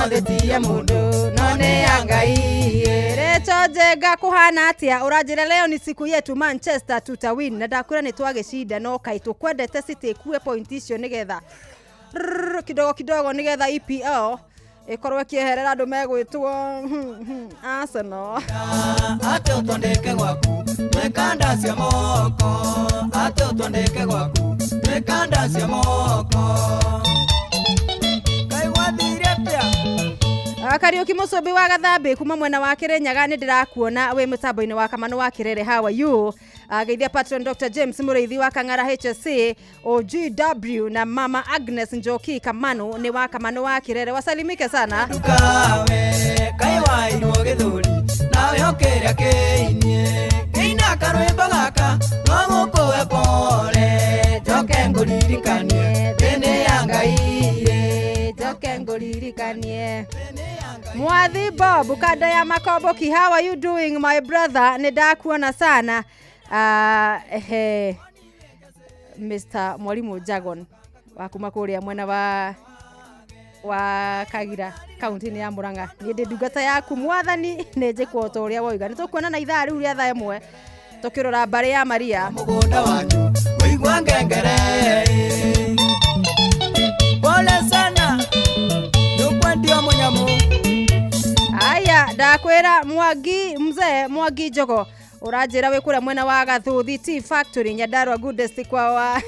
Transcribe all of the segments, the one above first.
theti mundu none yangai reto jenga kuhana atia urajira leo ni siku yetu Manchester tutawin na ndakura ni twagishinda no kai tukwendete City kuwe point icio nigetha kidogo nigetha EPL ikorwe kieherera andu megwitwo Arsenal ate utondeke gwaku twekanda cia moko ate utondeke gwaku twekanda cia moko kai wathire pia Kariuki Musubi wa Gathambi kuma mwena wa Kirinyaga ni ndirakuona we mutambo-ini wa Kamano wa Kirere. How are you? Geithia patron Dr. James Mureithi wa Kang'ara HSC OGW na Mama Agnes Njoki Kamano ni wa Kamano wa Kirere. Wasalimike sana. Dukawe kai wa ino githuri nawe hokeria keinie keina karwimbo gaka no mukuwe pole joke nguririkanie tene yangaire joke nguririkanie Mwathi Bob kada ya Makoboki. How are you doing my brother? Nidakuona sana. Mr. Mwalimu Jagon wakuma kuria mwena wa Kagira county ni ya Murang'a. Ni ndungata yaku mwathani neje kwoto uria woiga. Nitukuona na ithaa riu ria thaa imwe tukirora mbari ya Maria mugunda wanyu uigwa ngengere pole sana nukwendio munyamu. Aya ndakwira Mwangi Jogo urajira we kura mwena wa Gathuthi Tea Factory Nyandarua Goodest kwa wa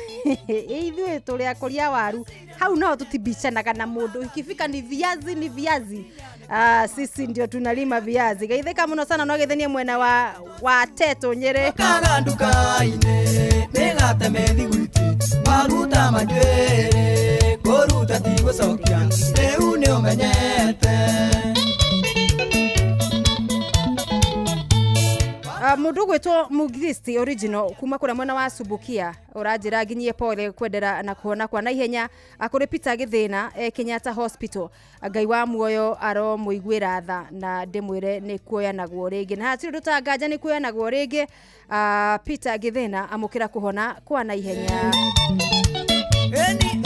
ithuĩ tũrĩ akũria waru hau no tutibishanaga na mundu ikifika ni viazi sisi ndio tunalima viazi. Geitheka muno sana no gethenie mwena wa Teto Nyeri kaganduka-ine nĩgate methi gwiti maruta manjwere kũruta ti gũcokia rĩu nĩ ũmenyete. Mundu gwitwo Mugristi original kuma kura mwena wa Subukia urajira nginyie pole kwendera na kuona kwa naihenya akuri Peter Githina Kenyatta Hospital Ngai wa muoyo aro muigwira tha na ndimwire ni kuoyanagwo ringi na hatiri rutanganja ni kuoyanagwo ringi. Peter Githina amukira kuhona kwa naihenya. Eni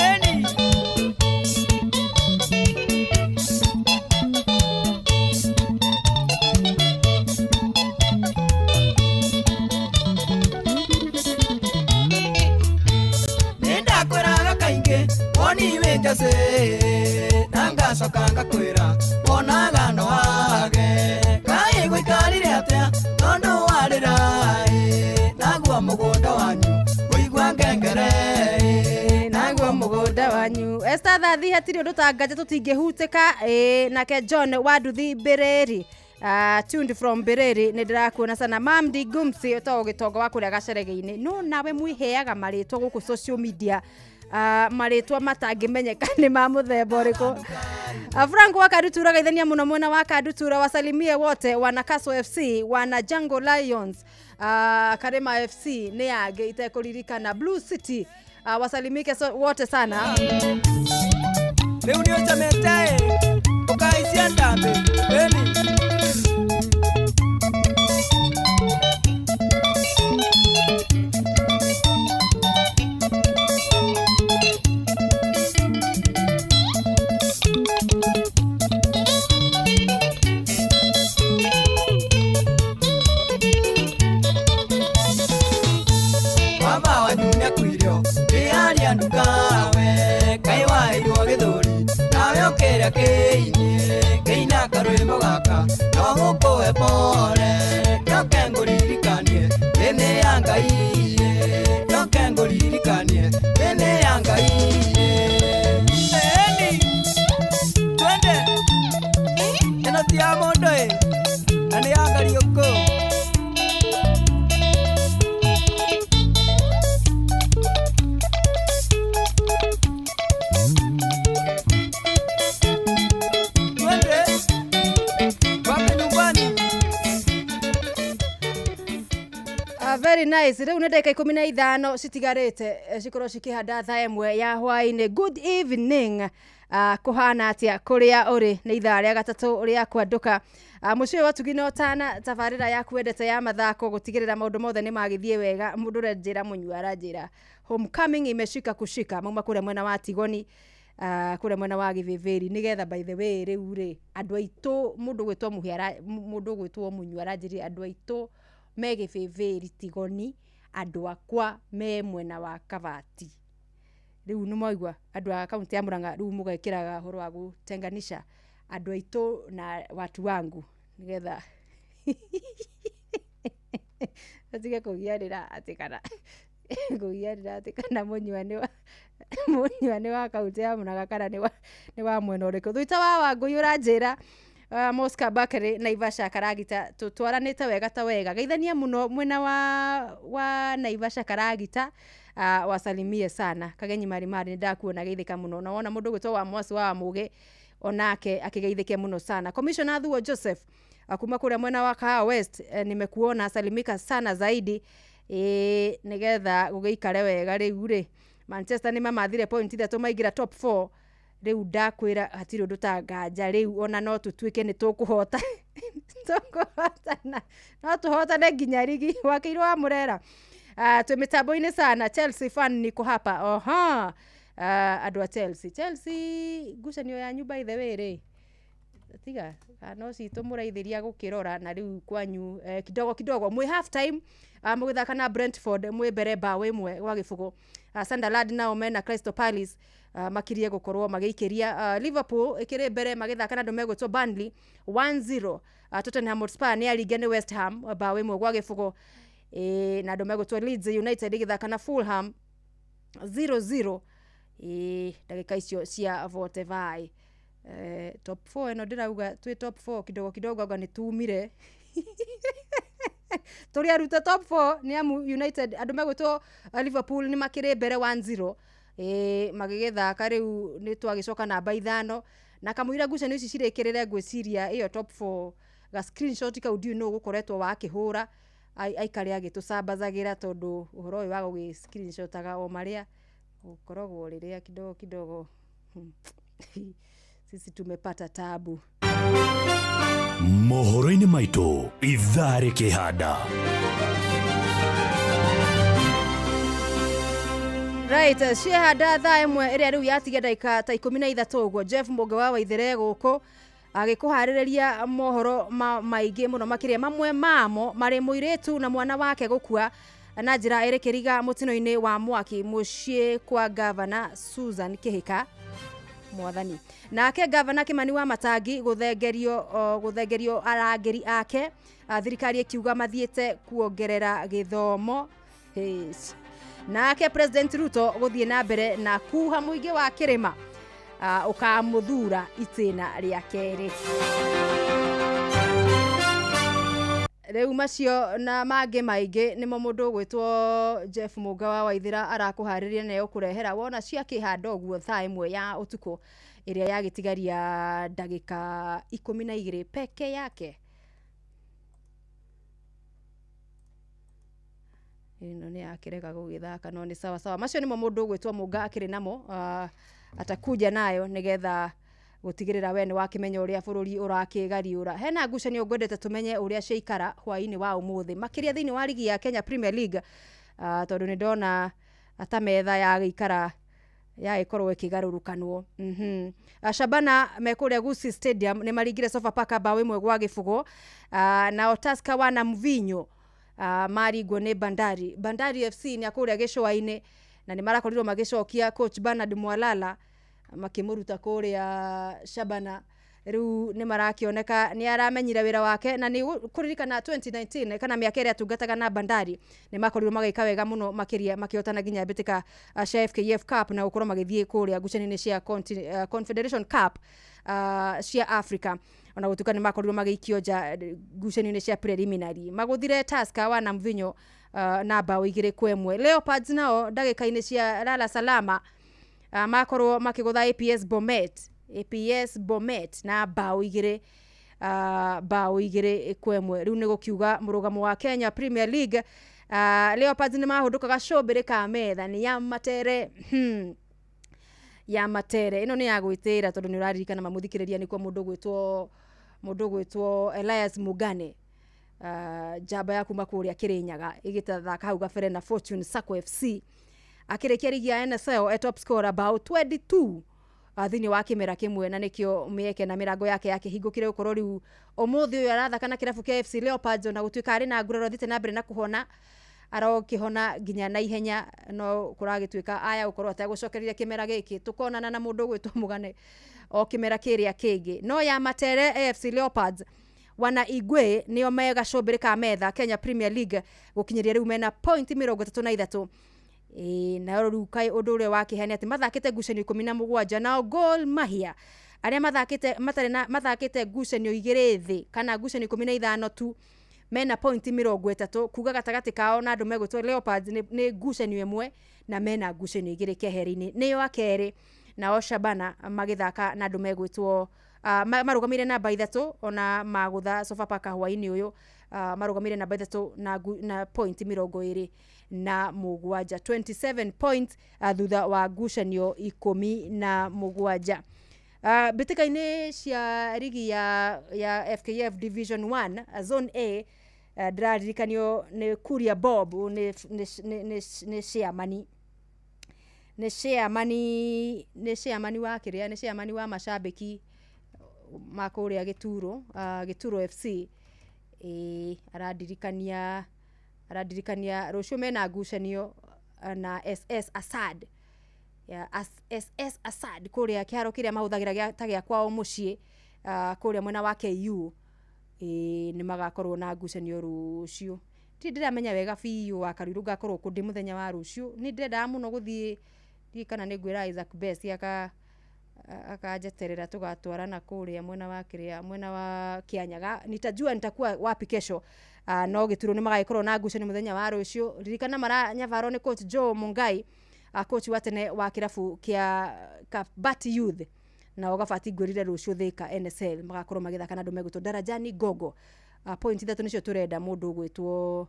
Oni wendase nanga sokanga kwira onaga no age kai gwikarire atia tondo warira nagwa mugunda wanyu uigwa ngengere nagwa mugunda wanyu. Esther Thathi hatiri undu tangaje tutingihuteka nake John Waduthi Bereri tuned from Bereri ni ndirakuona sana. Mamdi Gumsi to gitongo wa kuria gacerege-ini no nawe mwiheaga maritwa guku social media maritwa matangimenyeka ni ma muthemba uriku. Frank wa Kadutura gaithania muno mwena wa Kadutura wasalimie wote wana Kaso FC wana Jungle Lions Karema FC ni yage itakuririkana Blue City wasalimike wote sana. Leo ndio chametae ukaisia ndambe eni ndukawe kai wa irio githuri nawe ukiria keinie keina karwimbo gaka no mukuwe pole joke nguririkanie ene ya Ngai joke nguririkanie ene ya Ngai eni twende eno tia mondo ane ya Ngai uko. Very nice. Rĩu nĩ ndagĩka 15 citigarĩte cikorwo cikĩhanda thaa ĩmwe ya hwaĩ-inĩ. Good evening. Kuhana atia kuria uri nĩ ithaa rĩa gatatũ rĩa kwanduka. Mũciĩ wa Tugino Tana tabarĩra ya kwendete ya mathako gutigĩrĩra maũndũ mothe nĩ magĩthiĩ wega. Mũndũ ũrĩa njĩra mũnyua aranjĩra homecoming imeshika kushika mauma kũrĩa mwena wa Tigoni. kure mwena wa Githiviri nigetha by the way riu ri andu aitu mundu gwitwo muhiara mundu gwitwo munyu aranjiri andu aitu me Githiviri Tigoni andu akwa me mwena wa Kabati riu ni moigwa andu a kaunti ya Murang'a riu mugekiraga horo wa gutenganisha andu aitu na watu wangu nigetha atige kugiarira atikana kugiarira atikana munyuani wa kaunti ya Murang'a kana ni wa mwena uriku thuita wa Wangui uranjira Mosca Bakari Naivasha Karagita tutwaranite wega ta wega geithania muno mwena wa Naivasha Karagita wasalimie sana kagenyi mari ndakuona geithika muno na wona mundu gwitwo wa Mwasi wa Muge onake akigeithike muno sana. Commissioner Thuo Joseph akuma kule mwena wa Kahawa West nimekuona salimika sana zaidi nigetha gugeikare wega riu ri Manchester ni mamathire point 3 maigira top 4 riu ndakwira hatiri undu tanganja riu ona no tutwike ni tukuhota tukuhotana no tuhotane nginya rigi wakiirwo wa Murera twi mitambo-ini sana. Chelsea fan niko hapa andu a Chelsea ngucanio ya nyumba by the way ri tiga no citu muraithiria gukirora na riu kwanyu kidogo mwe half time mugithaka na Brentford mwe mbere bao imwe wa gibugo. Sunderland nao mena Crystal Palace makirie gukorwo magiikiria Liverpool ikire mbere magithaka na ndomego to Burnley 1-0. Tottenham Hotspur ni aligene West Ham bao imwe gwa gibugo na ndomego to Leeds United igithaka na Fulham 0-0 dakika icio cia Votevai. Top 4 eno ndirauga twi top 4 kidogo aga ni tumire turia ruta top 4 ni amu United andu megwitwo Liverpool ni makire mbere 1-0 magigethaka riu ni twagicoka namba 5 na kamuira ngucanio ici cirekirire ngwiciria iyo top 4 ga screenshot ka audio no gukoretwo wakihura aikare agitusambazagira tondu uhoro uyu wa gugi screenshot aga o maria ukorogwo riria kidogo sisi tumepata tabu. Mohoro-ini maitu ithare kihanda. Right, shehada thaa imwe iria riu yatiga daika ta 13 uguo Jeff Muge wa Waithire guku agikuhaririria mohoro maingi muno makiria mamwe mamo mari muiritu na mwana wake gukua na njira irikiriga mutino-ini wa mwaki mucii kwa governor Susan Kihika mwathani nake governor Kimani wa Matangi guthengerio arangeri ake thirikari ikiuga mathiete kuongerera githomo nake President Ruto guthie na mbere na kuha muingi wa kirima ukamuthura itina ria keri. Riu macio na mange maingi nimo mundu gwitwo Jeff Muge wa Waithira arakuhariria nayo kurehera wona cia kihanda oguo thaa imwe ya utuko iria yagitigaria ndagika 12 peke yake. Ino ni akirega gugithaka no ni sawa macio nimo mundu gwitwo Muga akiri namo atakuja nayo nigetha gutigirira we ni wakimenya uria bururi urakigariura. Hena ngucanio ngwendete tumenye uria ciikara hwaini wa umuthi makiria thiini wa ligi ya Kenya Premier League tondu ni ndona atametha ya gikara ya ikorwo ikigarurukanwo. Shabana mekuria Gusii Stadium ni maringire Sofapaka bao imwe gwa gibugo na Tusker wana Mvinyo maringo ni Bandari FC ni akuria gicwa-ini na ni marakorirwo magicokia coach Bernard Mwalala makimuruta kuria Shabana riu ni marakioneka ni aramenyire wira wake na ni kuririkana 2019 kana miaka iri atungataga na Bandari ni makorirwo magaika wega muno makiria makiotana ginya bitika cia FKF Cup na gukorwo magithie kuria ngucanio-ini cia Confederation Cup cia Africa ona gutuka ni makorirwo magikio nja ngucanio-ini cia preliminary maguthire Tusker wana Mvinyo na bao 2-1. Leopards nao ndagika-ini cia Lala Salama makorwo makigutha APS Bomet na bao 2-1. Riu ni gukiuga murugamo wa Kenya Premier League Leopards ni mahundukaga shobere ka metha ni ya matere ino ni ya gwitira tondu ni uraririkana mamuthikiriria ni kwa mundu gwitwo Elias Mugane jaba ya kuma kuria Kirinyaga igitathaka hau gabere na Fortune Sacco FC akirikia ligi ya NSL top scorer bao 22 thini wa kimera kimwe na nikio mieke na mirango yake hingukire ukorwo riu umuthi uyu arathaka na kirabu kia FC Leopards na gutuika ari na nguraro thite na mbere na kuhona arokihona nginya na ihenya no kuragituika aya ukorwo atagucokerire kimera giki tukonana na mundu gwitwo Mugane o kimera kiria kingi no ya matere AFC Leopards wana Igwe nio mega shobirika metha Kenya Premier League gukinyiria riu mena point 33 na riu kai undu ure wakihani ati mathakite ngucanio 17 na Gor Mahia aria mathakite ngucanio 2 thi kana ngucanio 15 tu mena point 30 kuga gatagati kao na andu megwitwo Leopards ni ngucanio imwe na mena ngucanio 2 keheri-ini niyo akeri na Shabana magithaka na andu megwitwo marugamire namba 3 ona magutha Sofapaka hwaini uyu marugamire namba 3 na point 20 na mugwanja 27 points thutha wa ngucanio 17 bitika-ini cia rigi ya FKF Division 1 Zone A ndirarikanio ni Kuria Bob ni Shamani wa kiria ni Shamani wa mashabiki makuria Gituro FC aradirikania rucio mena ngucanio na SS Asad SS Asad kuria kiaro kiria mahuthagira ta gia kwao mucii kuria mwena wa KU ni magakorwo na ngucanio rucio ti ndiramenya wega biu wa Kariru ngakorwo kundi muthenya wa rucio ni ndenda muno guthie kana ni ngwira Isaac Best akajeterera tugatwarana kuria mwena wa Kianyaga nitajua nitakuwa wapi kesho no Gituro ni magaikorwo na ngucanio muthenya wa rucio ririkana maranyavaro ni coach Joe Mungai coach wa tene wa kirabu kia Kabati Youth na ogabati ngurire rucio Thika NSL magakorwo magithaka na andu megwitwo Darajani Gogo point 3 nicio turenda mundu gwitwo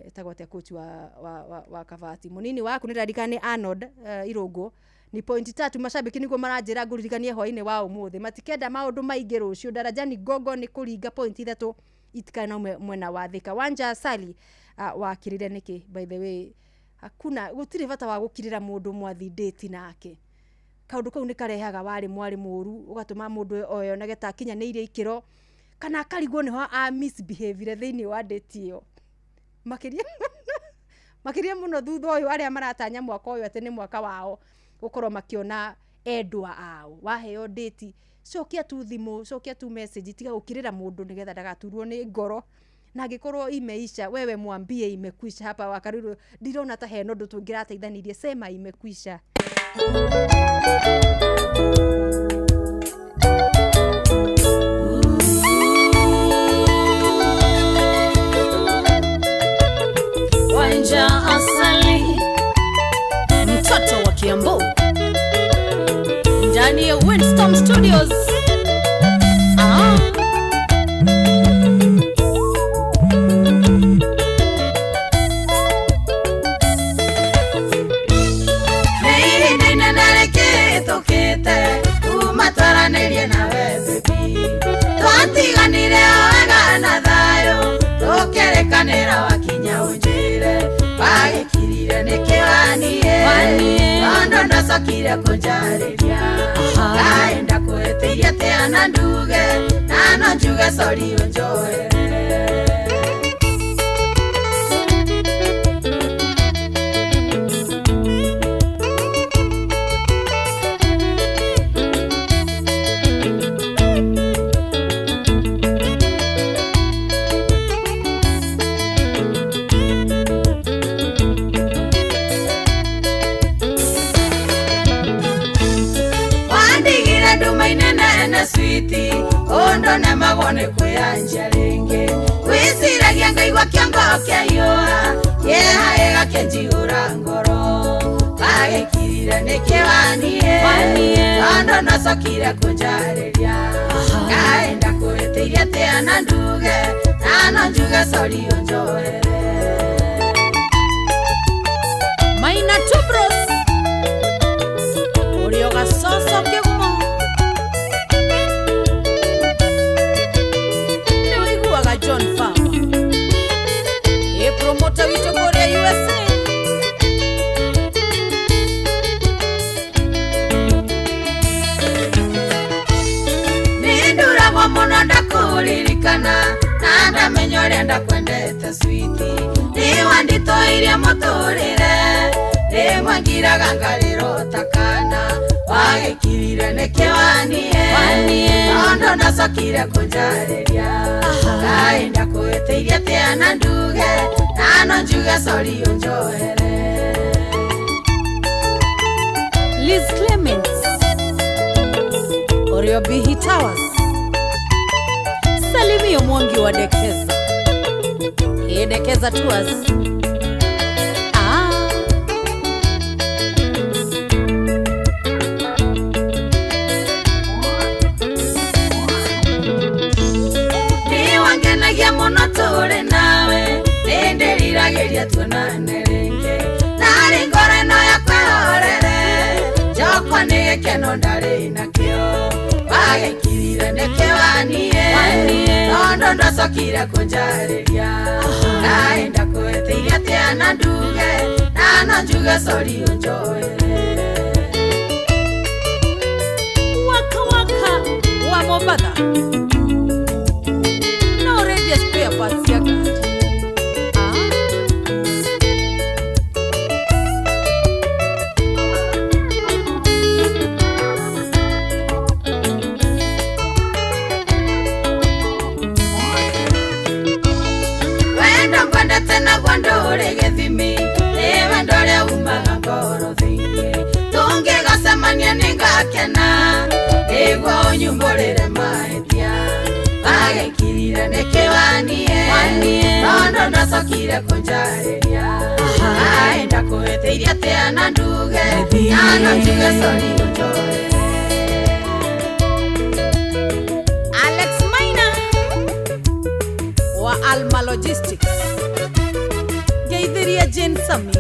etagwate coach wa Kabati munini waku ni radikani Arnold Irungu ni point 3 mashabiki niguo maranjira nguririkanie hwaini wa umuthi matikenda maundu maingi rucio Darajani Gogo ni kuringa point 3 itikana mwena wa Thika Wanja Sali wakirire niki by the way hakuna gutire bata wa gukirira mundu mwathi date nake kaundu kau ni karehaga wari mwari muru ugatuma mundu oyo nageta kinya ni iria ikiro kana akarigwo niho a misbehavior thini wa date iyo makiria muno thutha uyu aria maratanya mwaka uyu ati ni mwaka wao gukorwo makiona endwa ao waheo date cokia tu thimu cokia tu message tiga gukirira mundu nigetha ndagaturwo ni ngoro na gikorwo imeisha wewe mwambie imekwisha hapa wa Kariru ndirona ta he ndu tungirateithanirie sema imekwisha Wanja Asali mtoto wa Kiambu ndani ya Windstorm Studios umataranĩrie nawe baby twatiganire wega na thayo tukerekanĩra wakinya unjire wagĩkirire nĩkĩwanie nondo ndacokire kũnjarĩria ngaenda kwĩtĩirie tĩana nduge nano njuge sorry unjoere sweetie ondo na magone kuyanja ringi wisiragia ngaigwa kiongo kiayua yehaega kenjiura ngoro agikirire nikiwanie ondo nacokire kunjariria ngaenda kwĩtĩirie tĩana nduge nano njuge sorry unjoere Maina Tubros Urio gasoso kigumo John Farmer promoter wito Korea USA kuririkana na ndamenya uria ndakwendete switi ni wandito iria muturire rimwe ngiraga ngariro takana wagikirire nikiwanie nondo ndacokire kunjariria ngai ndakwitiirie atia na nduge nano njuge sorry unjohere. Liz Clements Oriobihi Towers Salimio Mwangi wa Dekeza Dekeza Tours. Ni wangenagia muno turi nawe nindiriragiria tuonane ringi nari ngoro no yakwihorere jokwa ni gikeno ndari nakio wagikirire nikiwanie nondo ndacokire kunjariria ngai ndakwitiirie atia na nduge nano njuge sorry unjohere. Waka waka wa Mombasa no radio spare parts ya gari. Tena gwandore gethimi ewe ndore umaga ngoro thiini tungigacemania ningakena igwo nyumburire mahitia agikirire nikiwanie nondo ndacokire kunjariria ngai ndakwitiirie atia na nduge nano njuge sorry unjohere. Alex Maina wa Alma Logistics Geithiria Jane Sami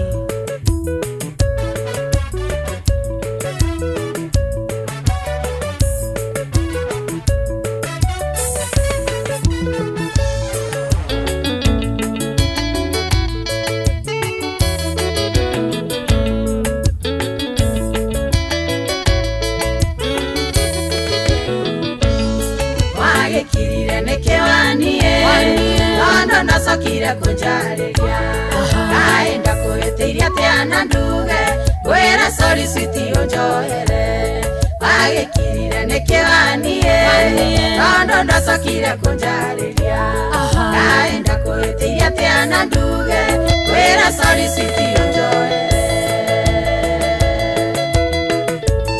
wagikirire nikiwanie nondo ndacokire kunjariria ngai ndakwitiirie atia na nduge ngwira sorry switi unjohere wagikirire nikiwanie nondo ndacokire kunjariria ngai ndakwitiirie atia na nduge ngwira sorry switi unjohere.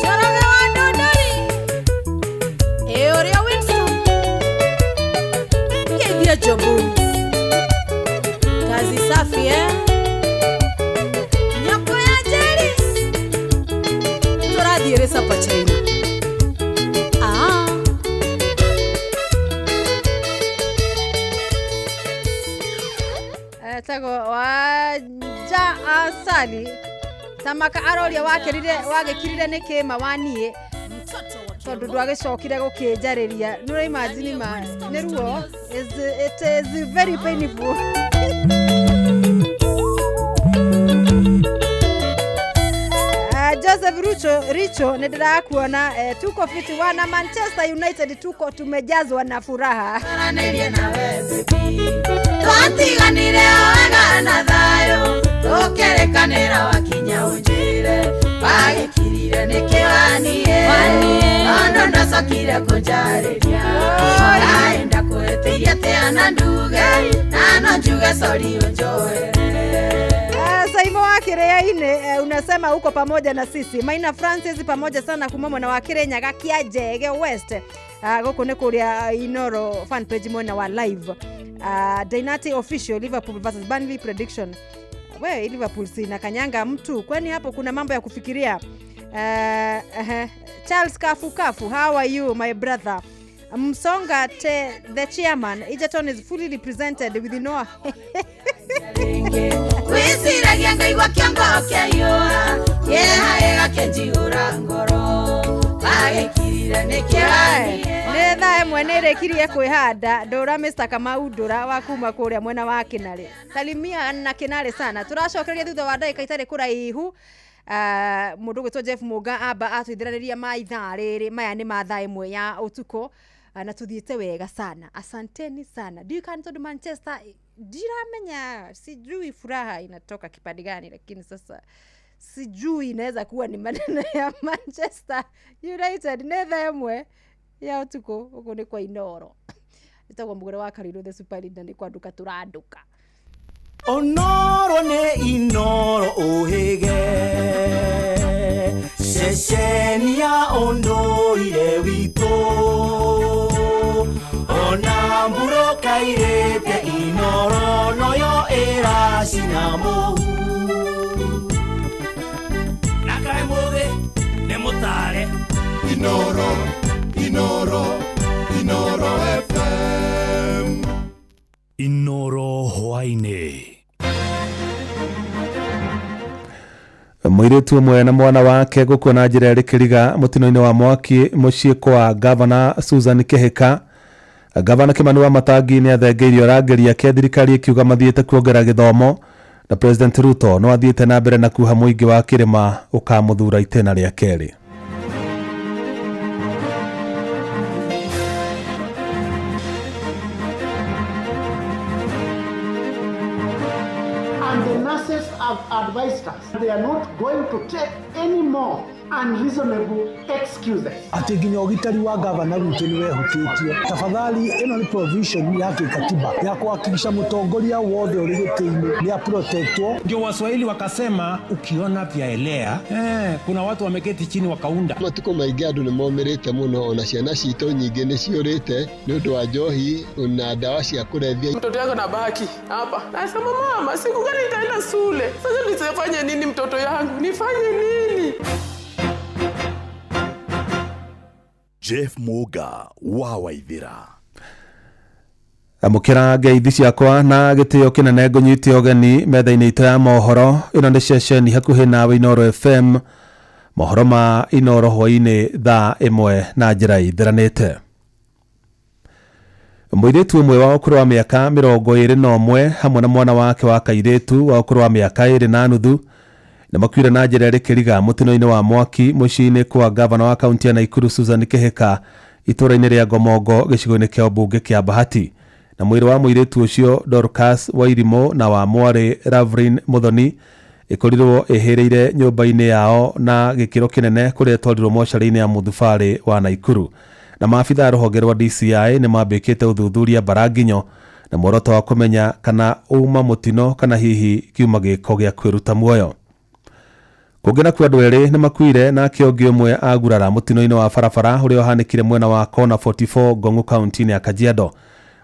Choroge wa Dondori Eoria Winston Geithia Jobu kazi safi nyoko ya jeri turadhiere sapachaina tego waja asali tamaka aroria wagikirire nikima wanie tondu ndwagicokire gukinjariria nura imagine ma niruo it is very painful. Joseph Richo nidirakuona tuko fiti wana Manchester United tuko tumejazwa na furaha. Twatiganire wega na thayo tukerekanira wakinya unjire wagikirire nikiwanie nondo ndacokire kunjariria ngai ndakwitiirie atia na nduge nano njuge sorry unjohere. Saimo Wakireaine unasema uko pamoja na sisi. Maina Francis pamoja sana kumamo na Wakirenya Gakiaje West. Goko ne kuria Inoro fan page mona wa live. Dynati official Liverpool versus Burnley prediction. We Liverpool sina kanyanga mtu. Kwani hapo kuna mambo ya kufikiria. Charles Kafu, how are you my brother? Msonga the chairman Egerton is fully represented with Noah. Wisiragia ngaigwa kiongo kiayua yehaega kenjigura ngoro agikirire nikianie netha mwene rekirie kwihanda ndura Mr Kamau ndura wa kuma kuria mwena wa Kinare. Salimia na Kinare sana. Turacokereria thutha wa ndagika itari kuraihu. Mundu gwitwo Jeff Muga aba atwithiraniria maitha riri maya ni mathaa imwe ya utuko. anatuthiete wega sana. Asanteni sana. Do you can to Manchester diramenya sijui furaha inatoka kipande gani, lakini sasa sijui inaweza kuwa ni maneno ya Manchester United netha emwe ya utuko uko ni kwa Inoro itagwa mugore wa Kariru the Super League ni kwa duka turaduka Onoro ne Inoro ohege Sesenia ondo ile wito Onamburo kairete Inoro noyo era sinamo Nakaimoge nemotare Inoro FM Inoro hwaine Mwiritu umwe na mwana wake gukona njira ri kiriga mutino-ini wa mwaki mucii kwa Governor Susan Kihika. Governor Kimani Wamatangi ni athengeirio rangeria ke thirikari ikiuga mathiete kuongera githomo na President Ruto no athiete na mbere na kuha muingi wa kirima ukamuthura itena ria keri. And the nurses have advised us they are not going to take any more unreasonable excuses. Ati nginya ugitari wa gavana Ruto ni wehutitio. Tafadhali ino ni provision ya kikatiba ya kuhakikisha mutongoria wothe uri gitini ni protectwo. Ndio Waswahili wakasema ukiona vyaelea kuna watu wameketi chini wakaunda. Matuko maingi andu ni momirite muno ona ciana cito nyingi ni ciurite ni undu wa njohi na dawa cia kurethia. Mtoto yangu na baki hapa. Nasema mama, siku gani nitaenda shule? Sasa nifanye nini mtoto yangu? Nifanye nini? Jeff Muga wa Waithira. Amukira ngeithi ciakwa na gitio kinene ngunyite ogeni metha-ini itu ya mohoro ino ni session hakuhi nawe Inoro FM mohoro ma Inoro hwaine thaa imwe na njira ithiranite. Mwiritu umwe wa ukuru wa miaka 21 hamwe na mwana wake wa kairitu wa ukuru wa miaka 2.5 na makwira na njira ri kiriga mutino-ini wa mwaki mucii-ini kwa Governor wa kaunti ya Nakuru Susan Kihika itura-ini ria Gomongo gicigo-ini kia ubunge kia Bahati. Na mwiri wa mwiritu ucio Dorcas Wairimo na wa mwari Ravrin Muthoni ikorirwo ehereire nyumba-ini yao na gikiro kinene kuria twarirwo mochari-ini ya Muthufari wa Nakuru. Na maafitha ruhonge rwa DCI ni mambikite uthuthuria Baranginyo na muoroto wa kumenya kana uma mutino kana hihi kiuma giko gia kwiruta muoyo. Kugena kwa andu eri ni makwire na kiongi umwe agurara mutino-ini wa barabara uria uhanikire mwena wa Kona 44 Gongu County ya Kajiado.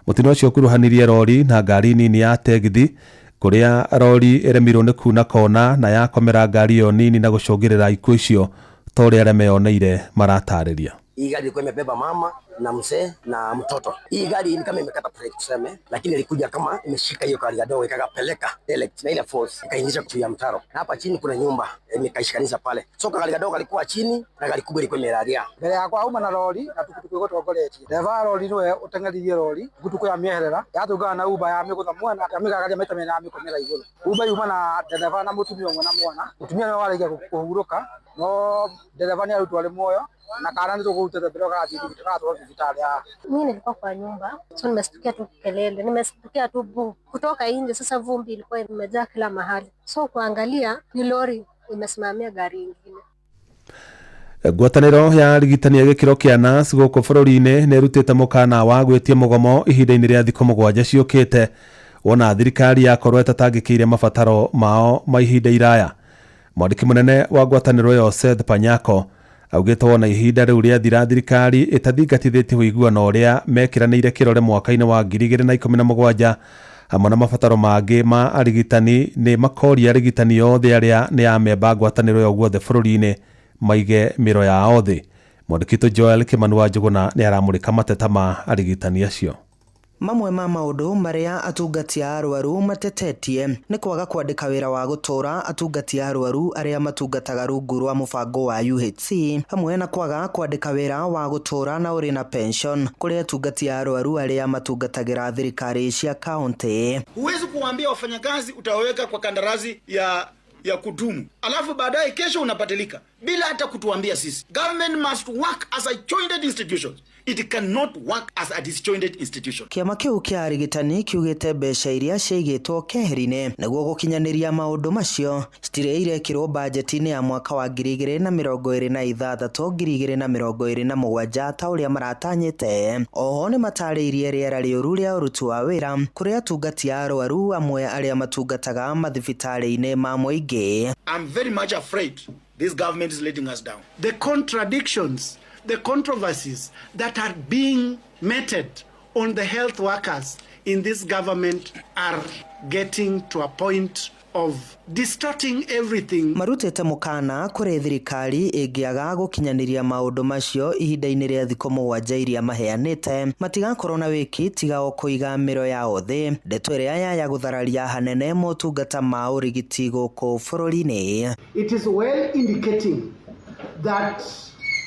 Mutino ucio kuruhanirie rori na ngari nini ya tegithi kuria rori iremirwo ni kuna kona na yakomera ngari yo nini na gucungirira ikuo icio tori aria meyoneire maratariria. Hii gari ilikuwa imebeba mama na mzee na mtoto. Hii gari ni kama imekata brake tuseme, lakini ilikuja kama imeshika hiyo gari ndogo ikakapeleka direct na ile force ikaingisha juu ya mtaro. Na hapa chini kuna nyumba imekaishikanisha pale. So gari ndogo alikuwa chini na gari kubwa ilikuwa imelalia. Mbele yako auma na lori na tukutuku iko togoletie. Deva lori niwe utangalirie lori gutuku ya mieherera. Yatugana na uba ya miko mwana amika gari meta mena amiko mera igolo. Uba yuma na deva na mutumio mwana. Mutumia wale ya kuhuruka. No deva ni alutwale moyo. Na kana ndio kuuteta bila kazi hospitali. Mimi nilikuwa kwa nyumba, so nimestukia tu kelele, nimestukia tu kutoka nje. Sasa vumbi ilikuwa imejaa kila mahali, so kuangalia ni lori imesimamia gari nyingine. Gwataniro ya rigitani ya gikiro kia NAS guku bururi-ini ni rutite mukana wa gwitia mugomo ihinda-ini ria thikũ 7 ciukite wona thirikari yakorwo itatangikiire mabataro mao ma ihinda iraya. Mwandiki munene wa gwataniro yo Seth Panyako augite wona ihinda riu ria thirikari itathingatithĩtie ũiguano ũrĩa mekiranĩire kĩrore mwaka-inĩ wa 2017 hamwe na mabataro mangĩ ma arigitani ni makoria arigitani yothe aria ni amemba ngwatanĩro yo guothe bũrũri-inĩ maige mĩro yao thĩ. Mwandĩki Joel Kimani wa Njuguna ni aramũrĩka mateta ma arigitani acio. Mamwe ma maundu maria atungati a arwaru matetetie ni kwaga kwandika wira wa gutura atungati a arwaru aria matungataga rungu rwa mubango wa UHC hamwe na kwaga kwandika wira wa gutura na uri na pension kuri atungati a arwaru aria matungatagira thirikari cia county. Huwezi kuambia wafanyakazi utaweka kwa kandarasi ya kudumu alafu baadaye kesho unapatilika bila hata kutuambia sisi. Government must work as a joint institution It cannot work as a disjointed institution. Kiama kiu kia arigitani kiugite mbeca iria ciaigitwo keheri-ini niguo gukinyaniria maundu macio citire irekirwo bajeti-ini ya mwaka wa 2026-2027 ta uria maratanyite. Oho ni matariirie riera riuru ria uruti wa wira kuria atungati a arwaru amwe aria matungataga mathibitari-ini ma muingi. I'm very much afraid this government is letting us down. The contradictions, the controversies that are being meted on the health workers in this government are getting to a point of distorting everything. Marutete mukana kuri thirikari ingiaga gukinyaniria maundu macio ihinda-ini ria thikũ 7 iria maheanite matigakorwo na wiki tiga o kuiga miro yao thi. Ndeto iria ya guthararia hanene motungata ma urigiti guku bururi-ini. It is well indicating that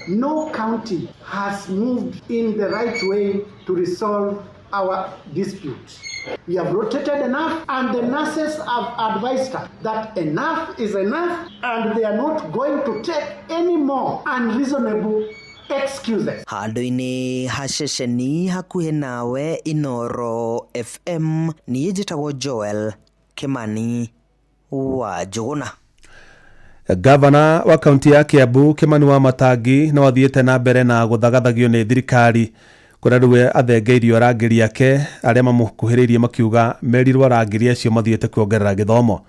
no county has moved in the right way to resolve our dispute. We have rotated enough, and the nurses have advised us that enough is enough, and they are not going to take any more unreasonable excuses. Handu-ini haceceni hakuhe nawe Inoro FM ni njitagwo Joel Kimani wa Njuguna. Gavana wa kaunti ya Kiambu Kimani Wamatangi no athiete na mbere na guthagathagio ni thirikari kurarwe athengeirio rangiri yake aria mamukuhiririe makiuga merirwo rangiri acio mathiete kuongerera githomo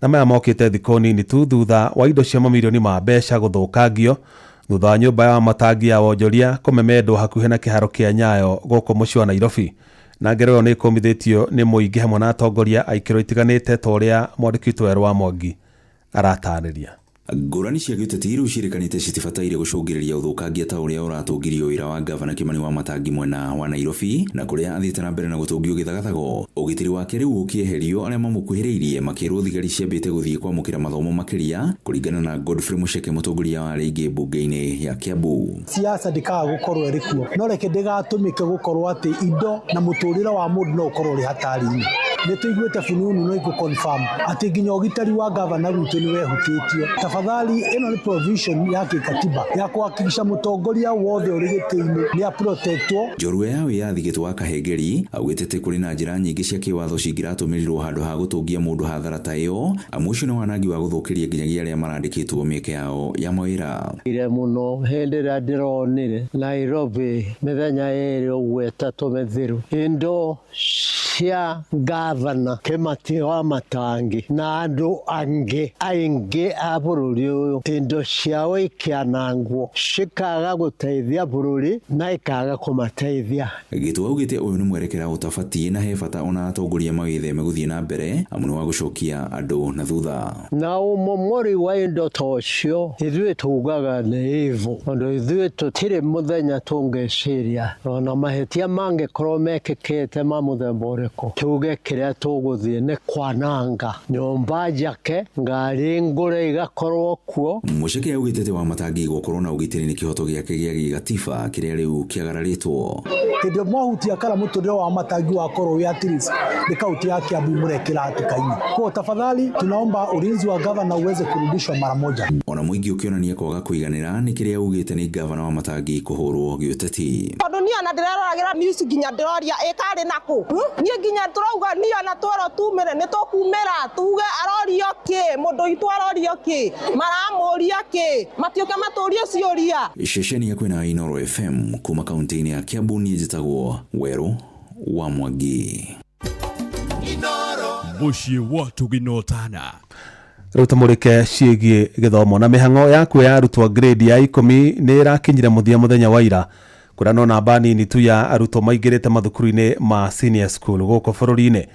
na maya mokite thikũ nini tu thutha wa indo cia mamilioni ma mbeca guthukangio thutha wa nyumba ya Wamatangi ya wonjoria kumemendwo hakuhe na kiharo kia Nyayo guku muci wa Nairobi. Na ngero ni komithitio ni muingi hamwe na atongoria aikiro itiganite ta uria mwandiki Werũ wa Mwangi aratarĩria. Ngũrani cia gĩũteti rĩu ciĩrĩkanĩte citibataire gũcũngĩrĩria ũthũkangia ta ũrĩa ũratũngirio wĩra wa gavana Kimani Wamatangi mwena wa Nairobi na kũrĩa athiĩte na mbere na gũtũngio gĩthagathago. Ũgitĩri wake rĩu ũkĩeherio arĩa mamũkuhĩrĩirie makĩrwo thigari ciambĩte gũthiĩ kwamũkĩra mathomo makĩria kũringana na Godfrey Mucheke mũtongoria wa rĩngĩ mbunge-inĩ ya Kiambu. Siasa ndikaga gũkorwo ĩrĩ kuo no reke ndĩgatũmĩke gũkorwo atĩ indo na mũtũrĩre wa mũndũ no ũkorwo ũrĩ hatari-inĩ. Nĩtũiguĩte fununu no igũ-confirm atĩ nginya ũgitari wa gavana witũ nĩ wehutĩtio. Tafadhali ĩno nĩ provision ya kikatiba ya kuhakikisha mũtongoria wothe ũrĩ gĩtĩ-inĩ nĩ aprotectwo. Njorua ya wĩyathi Gĩtũa Kahengeri augĩte kũrĩ na njĩra nyingĩ cia kĩwatho cingĩratũmĩrirwo handũ ha gũtũngia mũndũ hathara ta ĩyo amu ũcio nĩ wanangi wa gũthũkĩria nginyagia arĩa marandĩkĩtwo mĩeke yao ya mawĩra. Ire mũno hĩndĩ ĩrĩa ndĩronire Nairobi mĩthenya ĩrĩ ũguo ĩtatũ mĩthiru indo cia gavana Kimani Wamatangi na andũ angĩ aingĩ a bũrũri ũyũ indo ciao ikianangwo cikaga gũteithia bũrũri na ikaga kũmateithia. Gĩtũa augĩte ũyũ nĩ mwerekera ũtabatiĩ na he bata ona atongoria mawĩtheme gũthiĩ na mbere amu nĩ wa gũcokia andũ na thutha. Na ũmomori wa indo ta ũcio ithuĩ tugaga nĩ ivu tondũ ithuĩ tũtirĩ mũthenya tũngĩciria ona mahĩtia mangĩkorwo mekĩkĩte ma mũthemba ũrĩkũ tuge kĩrĩa tũgũthiĩ nĩ kwananga nyũmba njake ngari ngũre igakorwo kuo. Mucheke augĩte Wamatangi gũkorwo na ũgitĩri nĩ kĩhoto gĩake gĩa gĩgatiba kĩrĩa rĩu kĩagararĩtwo. Hĩndĩ mwahutia kana mũtũrĩre wa Wamatangi wakorwo wĩ at risk nĩ kaunti ya Kiambu mũrekĩra hatĩka-inĩ. Kwa tafadhali tunaomba ulinzi wa gavana uweze kurudishwa mara moja. Ona mũingĩ ũkĩonania kwaga kũiganĩra nĩ kĩrĩa augĩte nĩ gavana Wamatangi kũhũrwo gĩũteti. Tondũ niĩ ona ndĩreroragĩra news nginya ndĩroria ĩkarĩ nakũ. Niĩ nginya tũrauga niĩ ona twero tumĩre nĩ tũkumĩra tuge arorio kĩ mũndũ witũ arorio kĩ maramũria kĩ matiũke matũrie ciũria. Ceceni ya kwĩna Inoro FM kuma kaunti-inĩ ya Kiambu niĩ njĩtagwo Werũ wa Mwangi. Mũciĩ watu ginotana. Rĩu tũmũrĩke ciĩgiĩ gĩthomo na mĩhang'o ya kuoya arutwo grade ya 10 nĩ ĩrakinyire mũthia mũthenya wa ira kuria no namba nini tu ya arutwo maingĩrĩte mathukuru-inĩ ma senior school gũkũ bũrũri-inĩ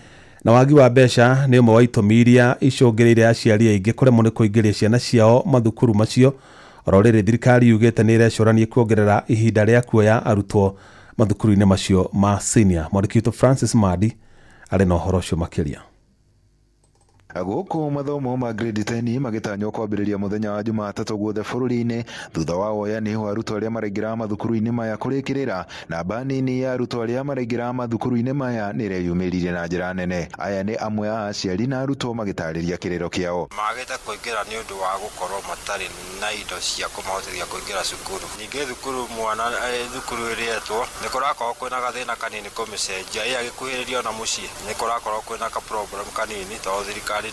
na wagi wa mbeca nĩ ũmwe wa itũmi iria icũngĩrĩire aciari aingĩ kũremwo nĩ kũingĩria ciana ciao mathukuru macio oro rĩrĩ thirikari yugĩte nĩ ĩrecũrania kuongerera ihinda rĩa kuoya arutwo mathukuru-inĩ macio ma senior. Mwandĩki witũ Francis Madi arĩ na ũhoro ũcio makĩria. Gũkũ mathomo ma grade 10 magĩtanywo kwambĩrĩria mũthenya wa Jumatatũ guothe bũrũri-inĩ thutha wa woyani wa arutwo arĩa maraingĩra mathukuru-inĩ maya kũrĩkĩrĩra namba nini ya arutwo arĩa maraingĩra mathukuru-inĩ maya nĩreyumĩririe na njĩra nene. Aya nĩ amwe a aciari na arutwo magĩtarĩria kĩrĩro kĩao. Magĩte kũingĩra nĩ ũndũ wa gũkorwo matarĩ na indo cia kũmahotithia kũingĩra cukuru. Ningĩ thukuru mwana thukuru ĩrĩetwo nĩ kũrakorwo kwĩna gathĩna kanini kũmĩcenjia ĩya gĩkuhĩrĩrio na mũciĩ nĩ kũrakorwo kwĩna ka problem kanini tondũ thirikari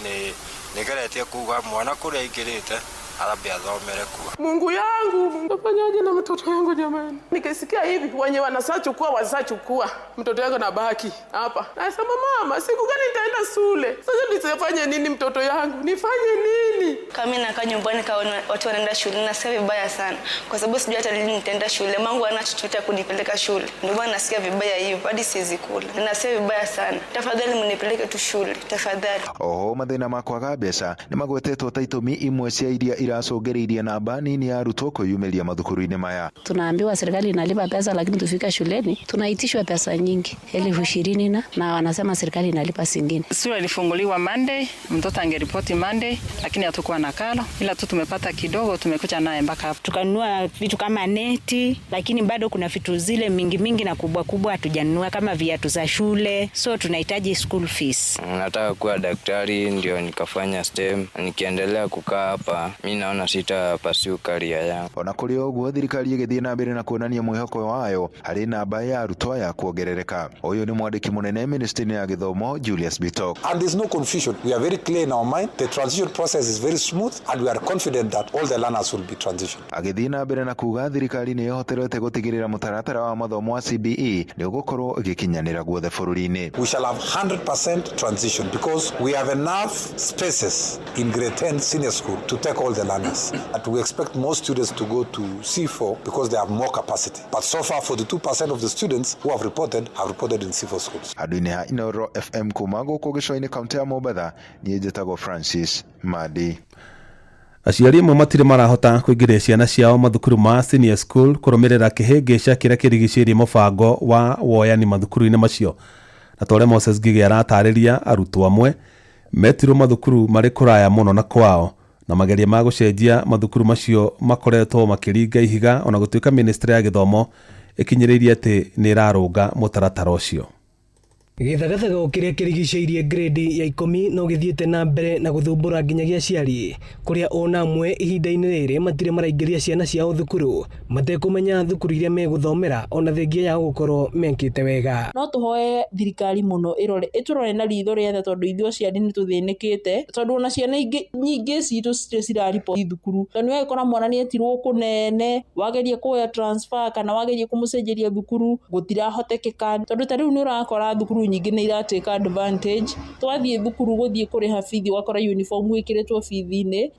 nĩgeretie kuga mwana kũrĩa aingĩrĩte Arabia dhomere kuwa. Mungu yangu, nafanyaje na mtoto yangu jamani? Nikisikia hivi wenye wanasachukua wasachukua. Mtoto yangu nabaki hapa. Nasema mama, siku gani nitaenda shule? Sasa nifanye nini mtoto yangu? Nifanye nini? Kama nakaa nyumbani kaona watu wanaenda shule na sasa vibaya sana. Kwa sababu sijui hata lini nitaenda shule. Mangu ana chochote kunipeleka shule. Ndio maana nasikia vibaya hivi hadi siwezi kula. Nasikia vibaya sana. Tafadhali mnipeleke tu shule. Tafadhali. Oho mathĩna ma kwaga mbeca nĩ magwetetwo ta itũmi imwe cia iria iracũngĩrĩirie namba nini ya arutwo kũyumĩria mathukuru-inĩ maya. Tunaambiwa serikali inalipa pesa lakini tufika shuleni tunaitishwa pesa nyingi 20,000 na wanasema serikali inalipa zingine. Shule ilifunguliwa Monday, mtoto angeripoti Monday lakini hatakuwa na karo ila tu tumepata kidogo tumekuja naye mpaka hapa. Tukanunua vitu kama neti lakini bado kuna vitu zile mingi na kubwa hatujanunua kama viatu za shule, so tunahitaji school fees. Nataka kuwa daktari ndio nikafanya STEM, nikiendelea kukaa hapa mimi naona sitapasiu career yangu. Ona kũrĩ ũguo thirikari ĩgĩthiĩ na mbere na kuonania mwĩhoko wayo harĩ namba ya arutwo ya kuongerereka. Ũyũ nĩ mwandĩki mũnene ministry ya gĩthomo Julius Bitok. And there's no confusion. We are very clear in our mind. The transition process is very smooth and we are confident that all the learners will be transitioned. Agĩthiĩ na mbere na kuga thirikari nĩ ĩhoterete gũtigĩrĩra mũtaratara wa mathomo wa CBE nĩ ũgũkorwo ũgĩkinyanĩra guothe bũrũri-inĩ. We shall have 100% transition because we have enough spaces in grade 10 senior school to take all the learners. And we expect more students to go to C4 because they have more capacity. But so far 42% of the students who have reported in C4 schools. Handũ-inĩ ha Inooro FM kuma gũkũ gĩcũa-inĩ kaunti ya Mombatha niĩ njĩtagwo Francis Madi. Aciari amwe matirĩ marahota kũingĩria ciana ciao mathukuru ma senior school kũrũmĩrĩra kĩhĩngĩca kĩrĩa kĩrigicĩirie mũbango wa woyani mathukuru-inĩ macio. Na tore Moses Ngigĩ aratarĩria arutwo amwe metirwo mathukuru marĩ kũraya mũno na kwao na mageria ma gũcenjia mathukuru macio makoretwo makĩringa ihiga ona gũtuĩka ministry ya gĩthomo ĩkinyĩrĩirie atĩ nĩ ĩrarũnga mũtaratara ũcio. Gĩthagathago kĩrĩa kĩrigicĩirie grade ya 10 no gĩthiĩte na mbere na gũthumbũra nginyagia aciari kũrĩa ona amwe ihinda-inĩ rĩrĩ matirĩ maraingĩria ciana ciao thukuru matekũmenya thukuru iria megũthomera ona thengia ya gũkorwo mekĩte wega. No tũhoe thirikari mũno ĩtũrore na ritho rĩothe tondũ ithuĩ aciari nĩ tũthĩnĩkĩte tondũ ona ciana nyingĩ citũ ciraripoti thukuru. Tondũ nĩ wagĩkora mwana nĩ etirwo kũnene wageria kuoya transfer kana wageria kũmũcenjeria thukuru gũtirahotekeka tondũ ta rĩu nĩ ũrakora thukuru nyingĩ nĩ iratake advantage twathiĩ thukuru gũthiĩ kũrĩha bithi wakora uniform ĩkĩrĩtwo bithi-inĩ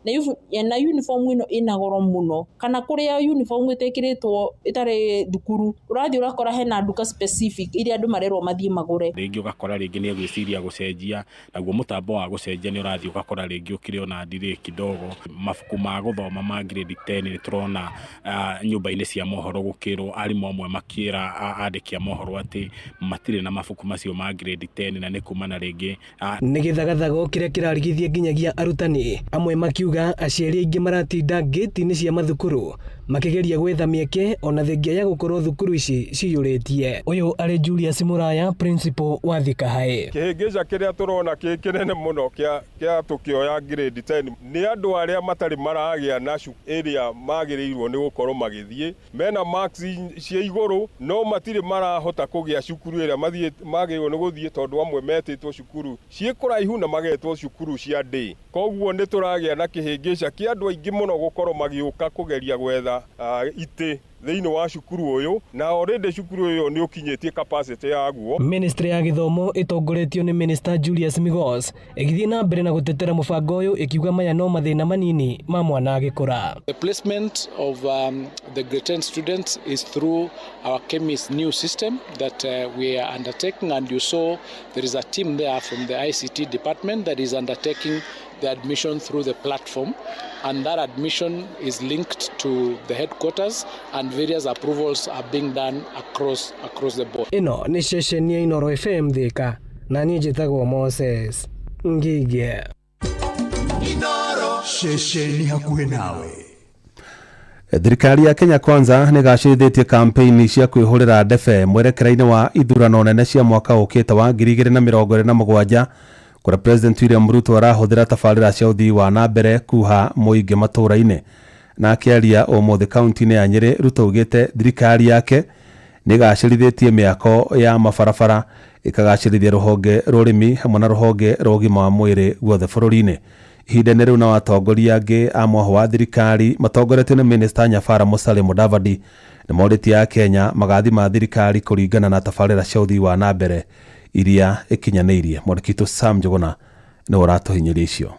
na uniform ĩno ĩna goro mũno kana kũrĩa uniform ĩtekĩrĩtwo ĩtarĩ thukuru ũrathiĩ ũrakora hena nduka specific iria andũ marerwo mathiĩ magũre. Rĩngĩ ũgakora rĩngĩ nĩ gwĩciria gũcenjia naguo mũtambo wa gũcenjia nĩ ũrathiĩ ũgakora rĩngĩ ũkĩrĩ ona delay kidogo. Mabuku ma gũthoma ma grade 10 nĩ tũrona nyũmba-inĩ cia mohoro gũkĩrwo arimũ amwe makĩra andĩki a mohoro atĩ matirĩ na mabuku macio ma grade 10 na nĩ kumana rĩngĩ nĩ gĩthagathago kĩrĩa kĩrarigithia nginyagia arutani amwe makiuga aciari aingĩ maratinda gate-inĩ cia mathukuru makĩgeria gwetha mĩeke ona thengia ya gũkorwo thukuru ici ciyũrĩtie. Ũyũ arĩ Julius Muraya principal wa Thika High. Kĩhĩngĩca kĩrĩa tũrona kĩnene mũno kĩa tũkĩoya grade 10 nĩ andũ arĩa matarĩ maragĩa na area magĩrĩirwo nĩ gũkorwo magĩthiĩ mena marks cia igũrũ no matirĩ marahota kũgĩa cukuru ĩrĩa magĩrĩirwo nĩ gũthiĩ tondũ amwe metĩtwo cukuru ciĩ kũraihu na magetwo cukuru cia day. Koguo nĩ tũragĩa na kĩhĩngĩca kĩa andũ aingĩ mũno gũkorwo magĩũka kũgeria gwetha itĩ thĩinĩ wa cukuru ũyũ na already cukuru ũyũ nĩ ũkinyĩtie capacity yaguo. Ministry ya gĩthomo ĩtongoretio nĩ Minister Julius Migos ĩgĩthiĩ na mbere na gũtetera mũbango ũyũ ĩkiuga maya no mathĩna manini ma mwana agĩkũra. The placement of the grade 10 students is through our KEMIS new system that we are undertaking, and you saw there is a team there from the ICT department that is undertaking the admission through the platform, and that admission is linked to the headquarters and various approvals are being done across the board. Ino ni session ya Inooro FM Thika na niĩ njĩtagwo Moses Ngigĩ. Inoro ceceni hakuhĩ nawe. Thirikari ya Kenya Kwanza nĩ gacĩrithĩtie kampeni cia kwĩhũrĩra ndebe mwerekera-inĩ wa ithurano nene cia mwaka ũkĩte wa 2027 kũrĩa President William Ruto arahũthĩra tabarĩra cia ũthii wa na mbere kuha mũingĩ matũũra-inĩ. Na akĩaria ũmũthĩ kaunti-inĩ ya Nyeri, Ruto augĩte thirikari yake nĩ gacĩrithĩtie mĩako ya mabarabara, ĩkagacĩrithia rũhonge rũrĩmi hamwe na rũhonge rwa ũgima wa mwĩrĩ guothe bũrũri-inĩ. Ihinda-inĩ rĩu na atongoria angĩ a mohoro wa thirikari matongoretio nĩ Minister Nyabara Musalia Mudavadi nĩ morĩtie Kenya magathima thirikari kũringana na tabarĩra cia ũthii wa na mbere iria ikinyanĩirie. Mwandĩki Sam Njuguna nĩ ũratũhinyĩria icio.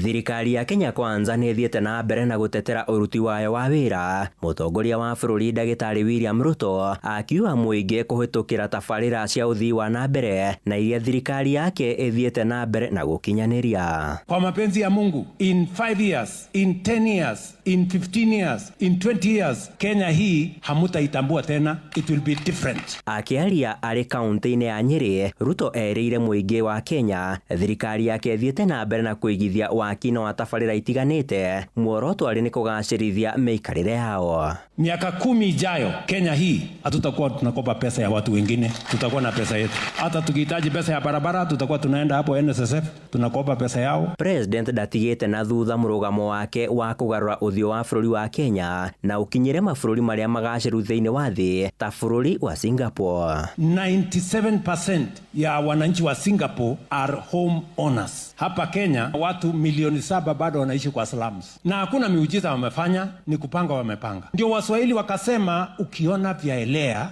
Thirikari ya Kenya Kwanza nĩ thiĩte na mbere na gũtetera ũruti wayo wa wĩra. Mũtongoria wa bũrũri Ndagĩtarĩ William Ruto akiuga mũingĩ kũhĩtũkĩra tabarĩra cia ũthii wa na mbere na iria thirikari yake ĩthiĩte na mbere na gũkinyanĩria. Kwa mapenzi ya Mungu, in 5 years, in 10 years, in 15 years, in 20 years, Kenya hii hamutaitambua tena, it will be different. Akiaria arĩ kaunti-inĩ ya Nyeri, Ruto erĩire mũingĩ wa Kenya thirikari yake ĩthiĩte na mbere na kũigithia wakino wa tabarĩra itiganĩte, muoroto arĩ nĩ kũgacĩrithia mĩikarĩre yao. Miaka 10 ijayo Kenya hii hatutakuwa tunakopa pesa ya watu wengine, tutakuwa na pesa yetu. Hata tukihitaji pesa ya barabara tutakuwa tunaenda hapo NSSF tunakopa pesa yao. President ndatigĩte na thutha mũrũgamo wake wa kũgarũra ũthiũ wa bũrũri wa Kenya na ũkinyĩre mabũrũri marĩa magacĩru thĩinĩ wa thĩ ta bũrũri wa Singapore. 97% ya wananchi wa Singapore are home owners. Hapa Kenya watu milioni 7 bado wanaishi kwa slums. Na hakuna miujiza wamefanya, ni kupanga wamepanga. Ndio Waswahili wakasema ukiona vyaelea,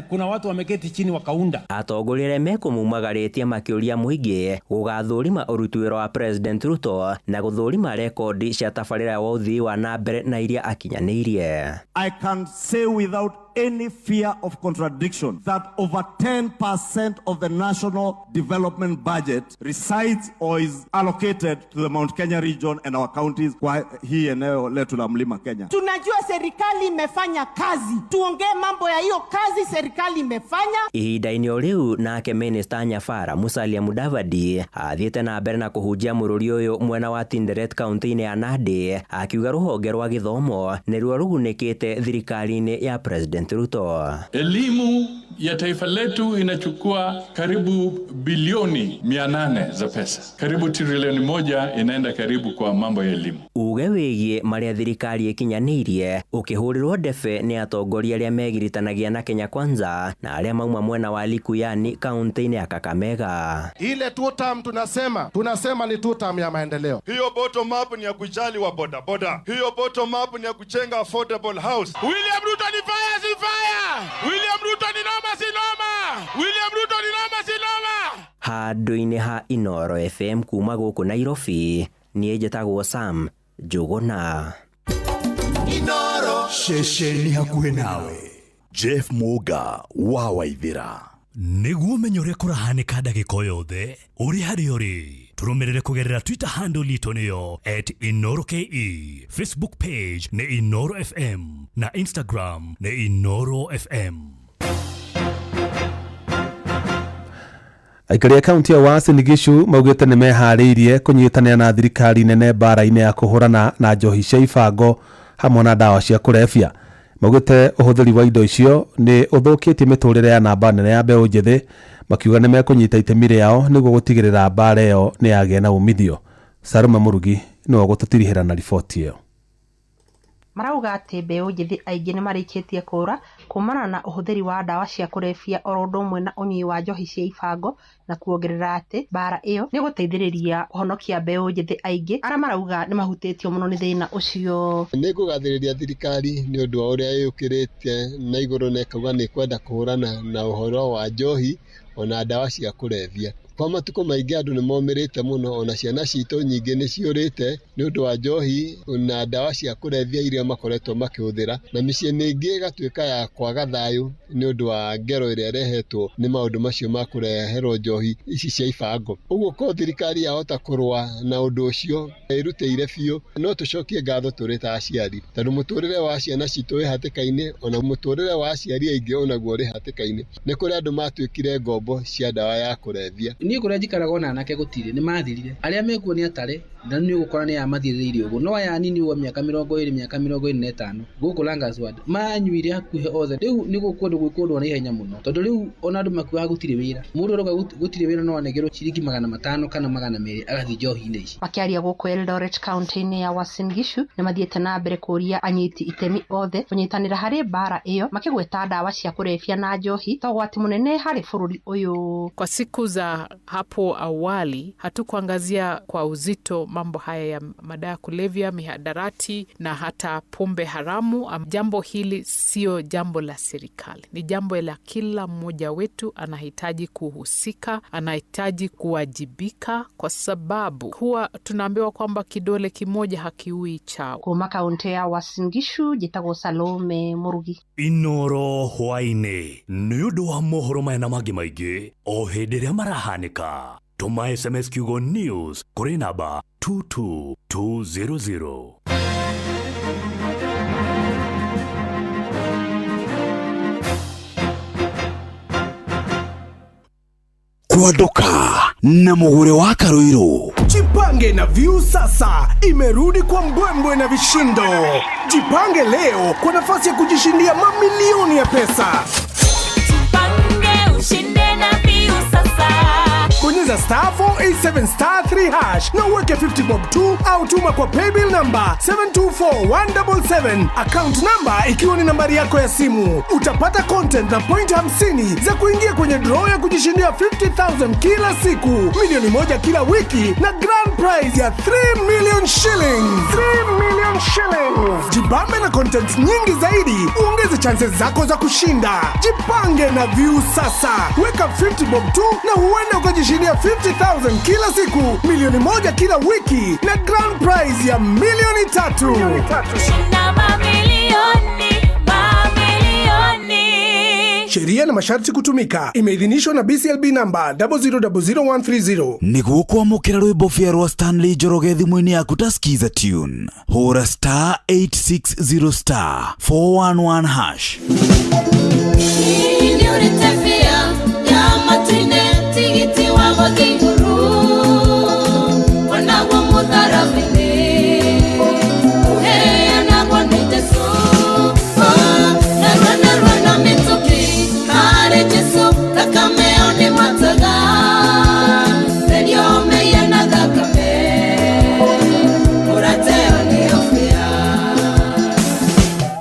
kuna watu wameketi chini wakaunda. Atongoria mekũmumagarĩtie makĩũria mũingĩ gũgathũrima ũruti wĩra wa President Ruto na gũthũrima rekodi cia tabarĩra wa ũthii wa na mbere na iria akinyanĩirie. I can say without any fear of contradiction that over 10% of the national development budget resides or is allocated to the Mount Kenya region and our counties kwa hii eneo letu la Mlima Kenya. Tunajua serikali imefanya kazi. Tuongee mambo ya hiyo kazi serikali imefanya. Ihinda-inĩ rĩu nake Minister Nyabara Musalia Mudavadi athiĩte na mbere na kũhunjia mũrũri ũyũ mwena wa Tinderet kaunti-inĩ ya Nandi akiuga rũhonge rwa gĩthomo nĩruo rũgunĩkĩte thirikari-inĩ ya President Ruto. Elimu ya taifa letu inachukua karibu bilioni 800 za pesa. Karibu trilioni 1 inaenda karibu kwa mambo ya elimu. Uge wĩgiĩ marĩa thirikari ĩkinyanĩirie ũkĩhũrĩrwo ndebe nĩ atongoria arĩa megiritanagia na Kenya Kwanza na arĩa mauma mwena wa Likuyani kaunti-inĩ ya Kakamega. Ile two-term tunasema ni two-term ya maendeleo. Hiyo bottom up ni ya kujali wa boda boda. Hiyo bottom up ni ya kujenga affordable house. William Ruto ni fire si fire. William Ruto ni noma si noma. William Ruto ni noma si noma. Handũ-inĩ ha Inoro FM kuma gũkũ Nairobi, niĩ njĩtagwo Sam Njuguna. Inoro ceceni hakuhĩ nawe. Jeff Muga wa Waithĩra. Nĩguo menye ũrĩa kũrahanĩka ndagĩka yothe ũrĩ harĩa ũrĩ, tũrũmĩrĩre kũgerera Twitter handle itũ nĩyo @InoroKE, Facebook page nĩ Inoro FM na Instagram nĩ Inoro FM. Aikari a kaunti ya Uasin Gishu maugĩte nĩ meharĩirie kũnyitanĩra na thirikari nene mbara-inĩ ya kũhũrana na njohi cia ibango hamwe na ndawa cia kũrebia. Maugĩte ũhũthĩri wa indo icio nĩ ũthũkĩtie mĩtũrĩre ya namba nene ya mbeũ njĩthĩ, makiuga nĩ mekũnyita itemi rĩao nĩguo gũtigĩrĩra mbara ĩyo nĩ yagĩa na umithio. Salma Murugi nĩwe gũtũtirihĩra na riboti ĩyo. Marauga atĩ mbeũ njĩthĩ aingĩ nĩ marĩkĩtie kũra kumana na ũhũthĩri wa ndawa cia kũrebia oro ũndũ ũmwe na ũnyui wa njohi cia ibango, na kuongerera atĩ mbara ĩyo nĩ gũteithĩrĩria kũhonokia mbeũ njĩthĩ aingĩ arĩa marauga nĩ mahutĩtio mũno nĩ thĩna ũcio. Nĩ kũgathĩrĩria thirikari nĩ ũndũ wa ũrĩa yũkĩrĩte na igũrũ na ĩkauga nĩ kwenda kũhũrana na ũhoro wa njohi ona ndawa cia kũrebia. Kwa matukũ maingĩ andũ nĩ momĩrĩte mũno, ona ciana citũ nyingĩ nĩ ciũrĩte nĩ ũndũ wa njohi na ndawa cia kũrebia iria makoretwo makĩhũthĩra, na mĩciĩ mĩingĩ ĩgatuĩka ya kwaga thayũ nĩ ũndũ wa ngero ĩrĩa ĩrehetwo nĩ maũndũ macio ma kũreherwo njohi ici cia ibango. Ũguo ko thirikari yahota kũrũa na ũndũ ũcio ĩrutĩire biũ, no tũcokie ngatho tũrĩ ta aciari, tondũ mũtũrĩre wa ciana citũ wĩ hatĩka-inĩ, ona mũtũrĩre wa aciari aingĩ onaguo ũrĩ hatĩka-inĩ. Nĩ kũrĩ andũ matuĩkire ngombo cia ndawa ya kũrebia. ni kuria njikaraga ona anake gutire ni mathirire aria mekuo ni atare na ni gukora ni amathiriire ugo no aya nini wa miaka 20 miaka 25 guku Langasward manyuire hakuhe othe riu ni gukundu gwikundwa na ihenya muno tondu riu ona andu makuaga gutire wira mundu roga gutire wira no anegerwo ciringi 500 kana 200 agathi njohi-ini ici makiaria guku Eldoret county-ini ya Uasin Gishu ni mathiete na mbere kuria anyiti itemi othe kunyitanira hari bara iyo makigweta dawa cia kurefia na njohi togwati munene hari bururi uyu. Kwa siku za hapo awali hatukuangazia kwa uzito mambo haya ya madawa kulevya, mihadarati na hata pombe haramu. Jambo hili sio jambo la serikali, ni jambo la kila mmoja wetu. Anahitaji kuhusika, anahitaji kuwajibika, kwa sababu huwa tunaambiwa kwamba kidole kimoja hakiui chao. Kuma kaunti ya Uasin Gishu, jitago Salome Murugi. Inoro hwaine ni undu wa mohoro maya na mangĩ maingĩ o hĩndĩ ĩrĩa marahanĩka. Tuma SMS kiugo news kuri namba 22200. Kuondoka na mugure wa Karuiru. Jipange na View sasa imerudi kwa mbwembwe na vishindo. Jipange leo kwa nafasi ya kujishindia mamilioni ya pesa. Jipange ushinde na View sasa. Bonyeza *487*3# na uweke 50 bob tu au tuma kwa paybill number 724177, account number ikiwa ni nambari yako ya simu. Utapata content na point 50 za kuingia kwenye draw ya kujishindia 50,000 kila siku, milioni 1 kila wiki na grand prize ya 3 million shillings. 3 million shillings. Jibambe na content nyingi zaidi, uongeze chances zako za kushinda. Jipange na View sasa. Weka 50 bob tu na huenda ukajishindia 50,000 kila siku, milioni 1 kila wiki na grand prize ya milioni 3. Shinda mamilioni. Sheria na masharti kutumika. Imeidhinishwa na BCLB number 0000130. Niguo kwamukira rwimbo rwa Stanley Njoroge thimũ-inĩ yaku ta skiza tune. Hũra *860*411#. Ndio ritefia ya matine tigiti wa githuru. Wanagwa mutharabini. Uheana kwa Yesu. Na mituki kare Yesu takameo ni mataga. Ndio meyana dakame. Urateo ni ofia.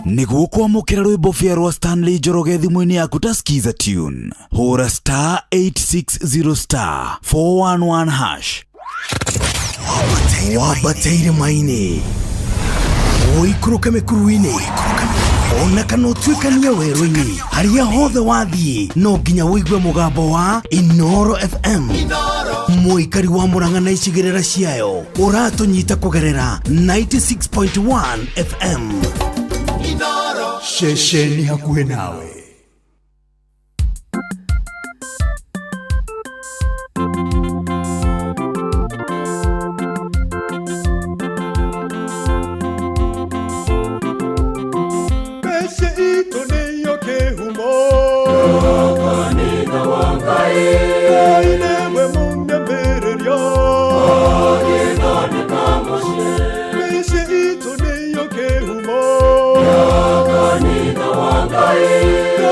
Niguo kwamukira rwimbo rwa Stanley Njoroge thimũ-inĩ yaku ta skiza tune. Hũra *860*411#. Wabateire maini oikuruka mekuruini ona kana utuikania werũ-inĩ haria hothe wathiĩ no nginya wĩigue mũgambo wa Inoro FM. Mũikari wa Murang'a na icigĩrĩra ciayo ũratũnyita kũgerera 96.1 FM. Inoro Shesheni hakuhĩ nawe. Hey!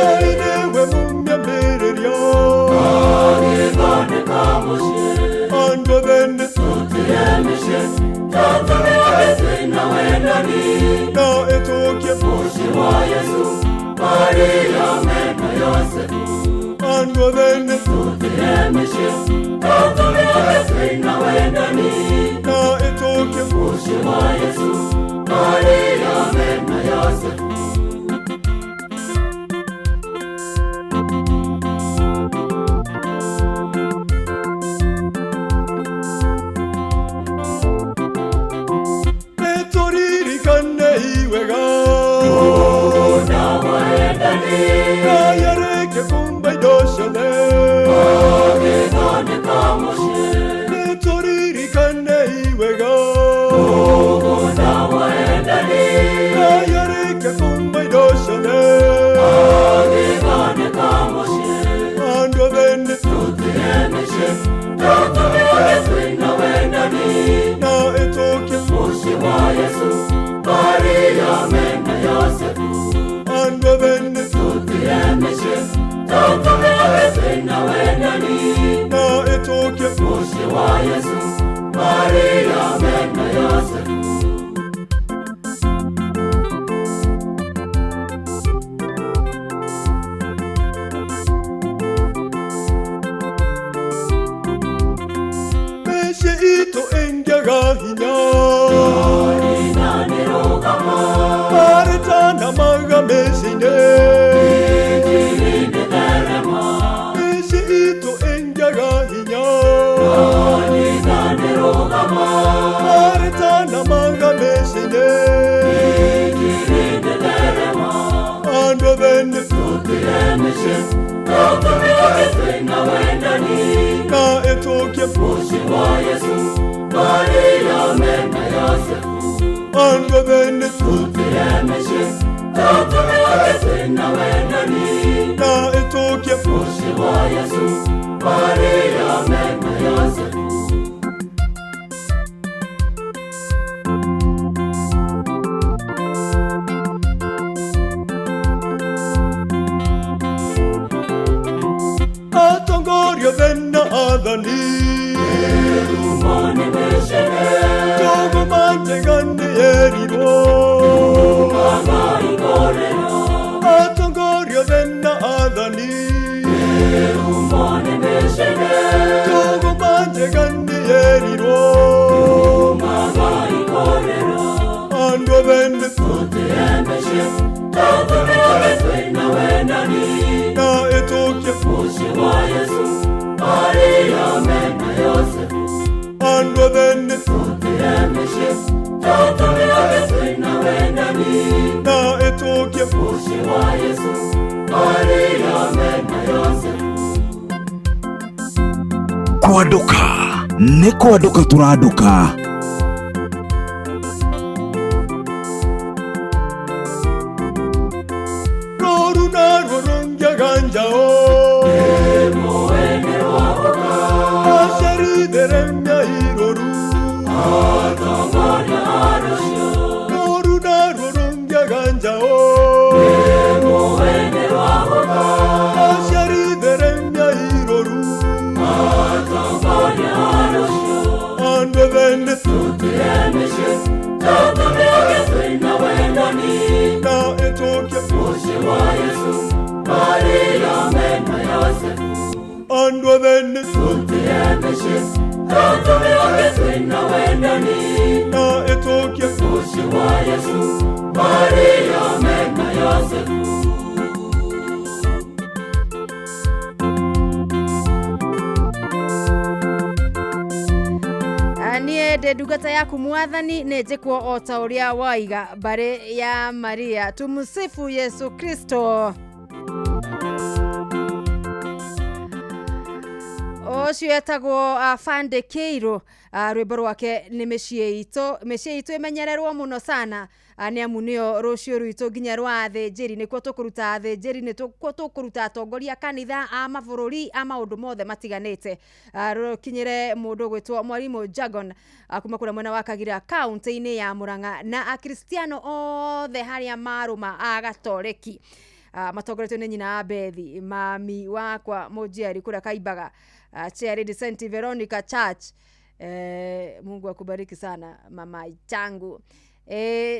wa Yesu, Maria na Yosefu. Ito engaga hinya Nina nirogama Marita na maga mesine Nijirinde derema Ito engaga hinya Nina nirogama Marita na maga mesine Nijirinde derema Ando vende Tutiremeshe Tutumiwake na wendani Na etoke Mushi wa Yesu, Maria na Yosefu. Ando vende Tutiremeshe Tutumiwake na wendani Na etoke Mushi wa Yesu, Maria na Yosefu. Atongorio venna adani Erumone meshene Togo mante gande eriro Mama igorero Atongorio venna adani Erumone meshene Togo mante gande eriro Mama igorero Ando vende Tutiremeshe Tutumiwake na wendani Na etoke Mushi wa Yesu, Maria na Yosefu. Ando vende Tutiremeshe Tutumiwake na wendani Na etoke Mushi wa Yesu, Maria na Yosefu. Kwaduka nĩ kwaduka tũranduka. Roru na rorongya ganjao Moene wakoka Asheri deremya iroru Atongoria arosho Roru na rorongya ganjao Moene wakoka Asheri deremya iroru Atongoria arosho Ando vende Tutiremeshe Tutumiwake na wendani Na etoke Mushi wa Yesu, Maria na Yosefu. Ando vende Tutiremeshe Tutumiwake na wendani Na etoke Mushi wa Yesu, Maria na Yosefu. Niä ndä ndungata yaku mwathani nä njä kwo o ta å rä a waiga mbarä ya Maria. Tumsifu Yesu Kristo. Ũcio etagwo Fande Keiro. Rwĩmbo rwake nĩ mĩciĩ itũ ĩmenyererwo mũno sana nĩ amu nĩo rũciũ rwitũ nginya rwa thĩnjĩri, nĩkuo tũkũruta thĩnjĩri, nĩkuo tũkũruta atongoria kanitha a mabũrũri a maũndũ mothe matiganĩte. Rũkinyĩre mũndũ gwĩtwo Mwarimũ Jagon kuma kũrĩa mwena wa Kagira kaunti-inĩ ya Murang'a na akristiano othe harĩa marũma a gatoreki matongoretio nĩ nyina wa Bethi, mami wakwa Mũnjiari kũrĩa Kaimbaga, Charity St Veronica Church. Mungu akubariki sana mama changu.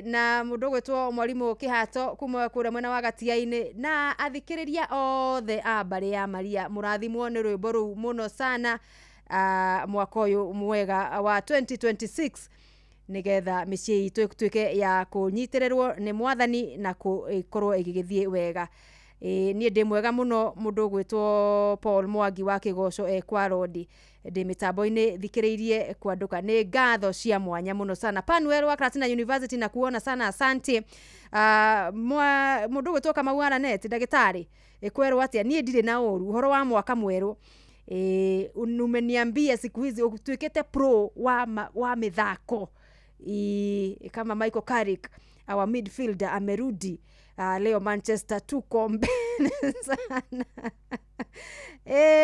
Na mũndũ gwĩtwo Mwarimũ Kĩhato kuma kũrĩa mwena wa Gatia-inĩ na athikĩrĩria othe a mbarĩ ya Maria, mũrathimwo nĩ rwĩmbo rũu mũno sana mwaka ũyũ mwega wa 2026 nigetha mĩciĩ itũ ĩtuĩke ya kũnyitĩrĩrwo nĩ Mwathani na kũkorwo ĩgĩgĩthiĩ wega. Niĩ ndĩ mwega mũno mũndũ gwĩtwo Paul Mwangi wa Kĩgoco kwa Rodi, ndĩ mĩtambo-inĩ thikĩrĩirie kwanduka, nĩ ngatho cia mwanya mũno sana. Panuel wa Karatina University na kuona sana, asante. Mũndũ gwĩtwo Kamau Aranet ndagĩtarĩ kwerwo atĩa niĩ ndirĩ na ũru ũhoro wa mwaka mwerũ. Umeniambia siku hizi utuikete pro wa mithako kama Michael Carrick our midfielder amerudi. Leo Manchester tuko mbele sana.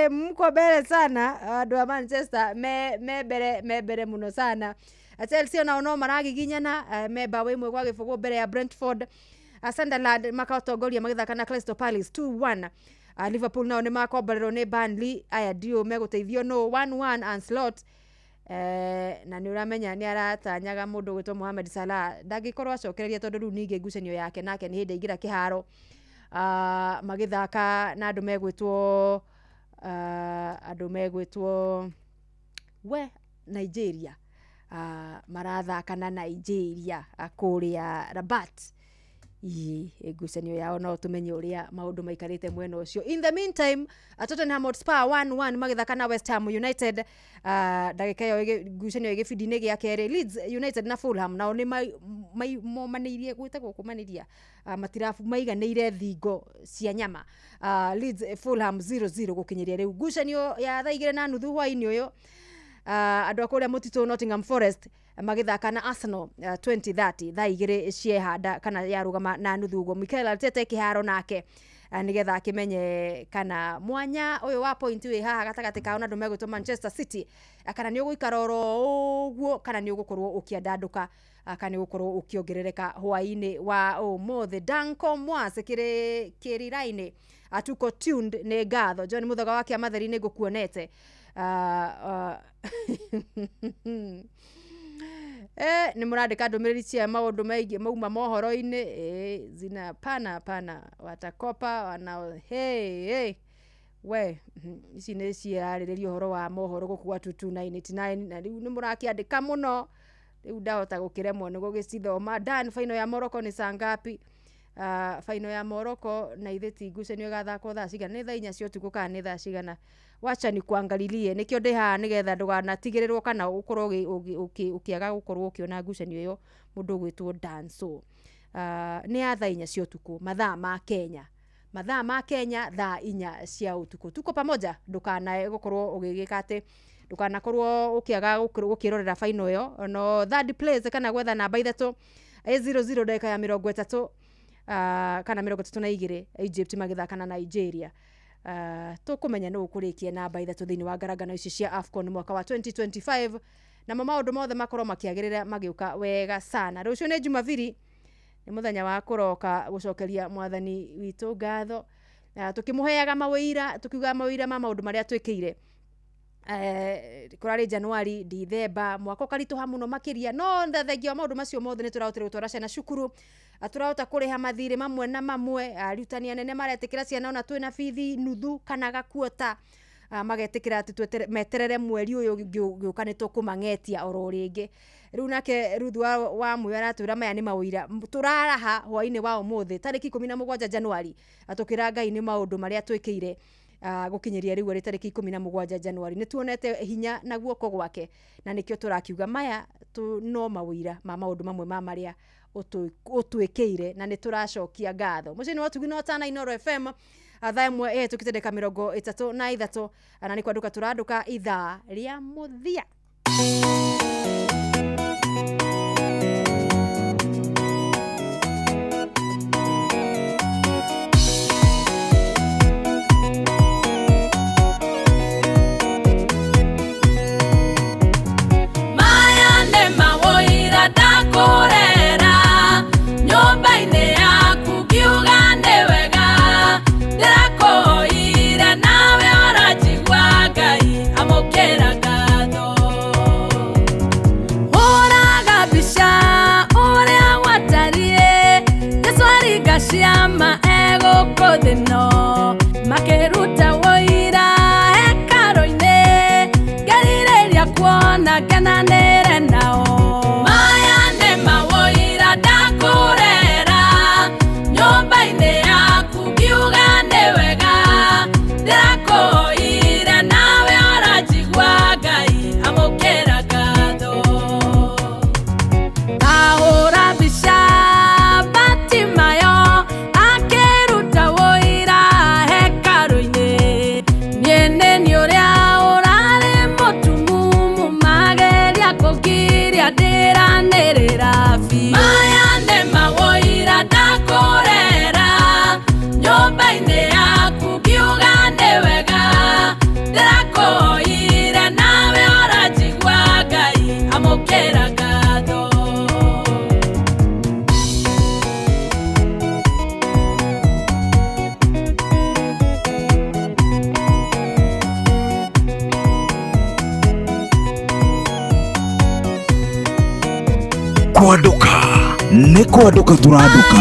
Mko mbele sana andu wa Manchester mebere muno sana. Chelsea nao maragiginyana meba wimwe gwa gibugu mbere ya Brentford. Sunderland makatongoria magithaka na Crystal Palace 2-1. Liverpool nao nĩ makomborerwo nĩ Burnley. Aya ndio megũteithio no 1-1 Ancelotti. Na nĩ ũramenya nĩ aratanyaga mũndũ gwĩtwo Mohamed Salah ndangĩkorwo acokereria tondũ rĩu ningĩ ngucanio yake nake nĩ hĩndĩ aingĩra kĩharo magĩthaka na andũ megwĩtwo Nigeria. Marathaka na Nigeria kũrĩa Rabat. Ngucanio yao no tumenye ũrĩa maũndũ maikarĩte mwena ũcio. In the meantime, Tottenham Hotspur 1-1 magĩthaka na West Ham United. Ndagĩka ĩyo ngucanio gĩbindi-inĩ gĩa kerĩ. Leeds United na Fulham nao nĩ momanĩirie gwĩtagwo kũmanĩria matirabu maiganĩire thingo cia nyama. Leeds Fulham 0-0 gũkinyĩria rĩu. Ngucanio ya thaa 2:30 hwaĩ-inĩ ũyũ. Andũ akũrĩa mũtitũ Nottingham Forest magĩthaka na Arsenal 2030 thaa 2 ciehanda kana yarugama na nuthu ũguo. Mikel Arteta kĩharo nake nigetha akimenye kana mwanya ũyũ wa point wĩ haha gatagatĩ kao na andũ megwĩtwo Manchester City kana nĩ ũgũikara oro ũguo kana nĩ ũgũkorwo ũkĩandandũka kana nĩ ũgũkorwo ũkĩongerereka hwaĩ-inĩ wa ũmũthĩ. Danko Mwase kĩrĩra-inĩ atuko tuned nĩ ngatho. John Muthoga wa Kĩamatheri nĩ ngũkuonete. Nĩ mũrandĩka ndũmĩrĩri cia maũndũ maingĩ mauma mohoro-inĩ. Zina pana watakopa wana ici nĩ ciarĩrĩria ũhoro wa mohoro gũkũ gwa 22989 na rĩu nĩ mũrakĩandĩka mũno. Rĩu ndahota gũkĩremwo nĩ gũgĩcithoma. Dan, final ya Morocco nĩ saa ngapi? Final ya Morocco na itheti ngucanio gathako thaa cigana? Nĩ thaa 4 cia ũtukũ kana nĩ thaa cigana? Wacha ni kuangalilie nikio ndi haha nigetha nduganatigĩrĩrwo kana ukorwo ukiaga gukorwo ukiona ngucanio iyo mundu gwitwo Danso. Ni ya thaa 4 cia ũtukũ mathaa ma Kenya thaa 4 cia ũtukũ. Tuko pamoja, ndukanae gukorwo ugigika ati ndukanakorwo ukiaga gukirorera final iyo. No third place kana gwetha namba 3 0-0 dakika ya 30 kana 32 Egypt magithaka na Nigeria. Tukumenya no ukurikie namba 3 thini wa ngaragano ici cia AFCON mwaka wa 2025 na maũndũ mothe makorwo makiagĩrĩra magiuka wega sana. Rũciũ nĩ Jumapili, nĩ mũthenya wa kuroka gucokeria mwathani witũ ngatho, tukimuheaga mawĩra, tukiuga mawĩra ma maũndũ marĩa twĩkĩire kurari Januari, Dithemba, mwaka ũkarituha muno makiria. No thengia maũndũ macio mothe nĩ tũrahotire gũtwara ciana cukuru, turahota kuriha mathirĩ mamwe na mamwe. Arutani anene maretikira ciana ona twina bithi nuthu kana gakuota, magetikira ati meterere mweri uyu gĩũka nĩ tũkũmang'etia oro rĩngĩ. Rĩu nake Ruth wa Muya aratwĩra maya nĩ mawĩra turaraha hwaĩ-inĩ wa ũmũthĩ tarĩki 17 Januari, atukĩra Ngai nĩ maũndũ marĩa twĩkĩire gukinyiria riu ari tariki 17 Januari. Ni tuonete hinya na guoko gwake na nikio turakiuga maya no mawira ma maundu mamwe ma maria utwikeire na ni turacokia ngatho. Mucini wa Tugino Tana Inoro FM thaa 1 tukitendeka 33 na ni kwanduka turaduka ithaa ria muthia. Nawe orajigwa Ngai amukĩra ngatho. kwanduka turanduka.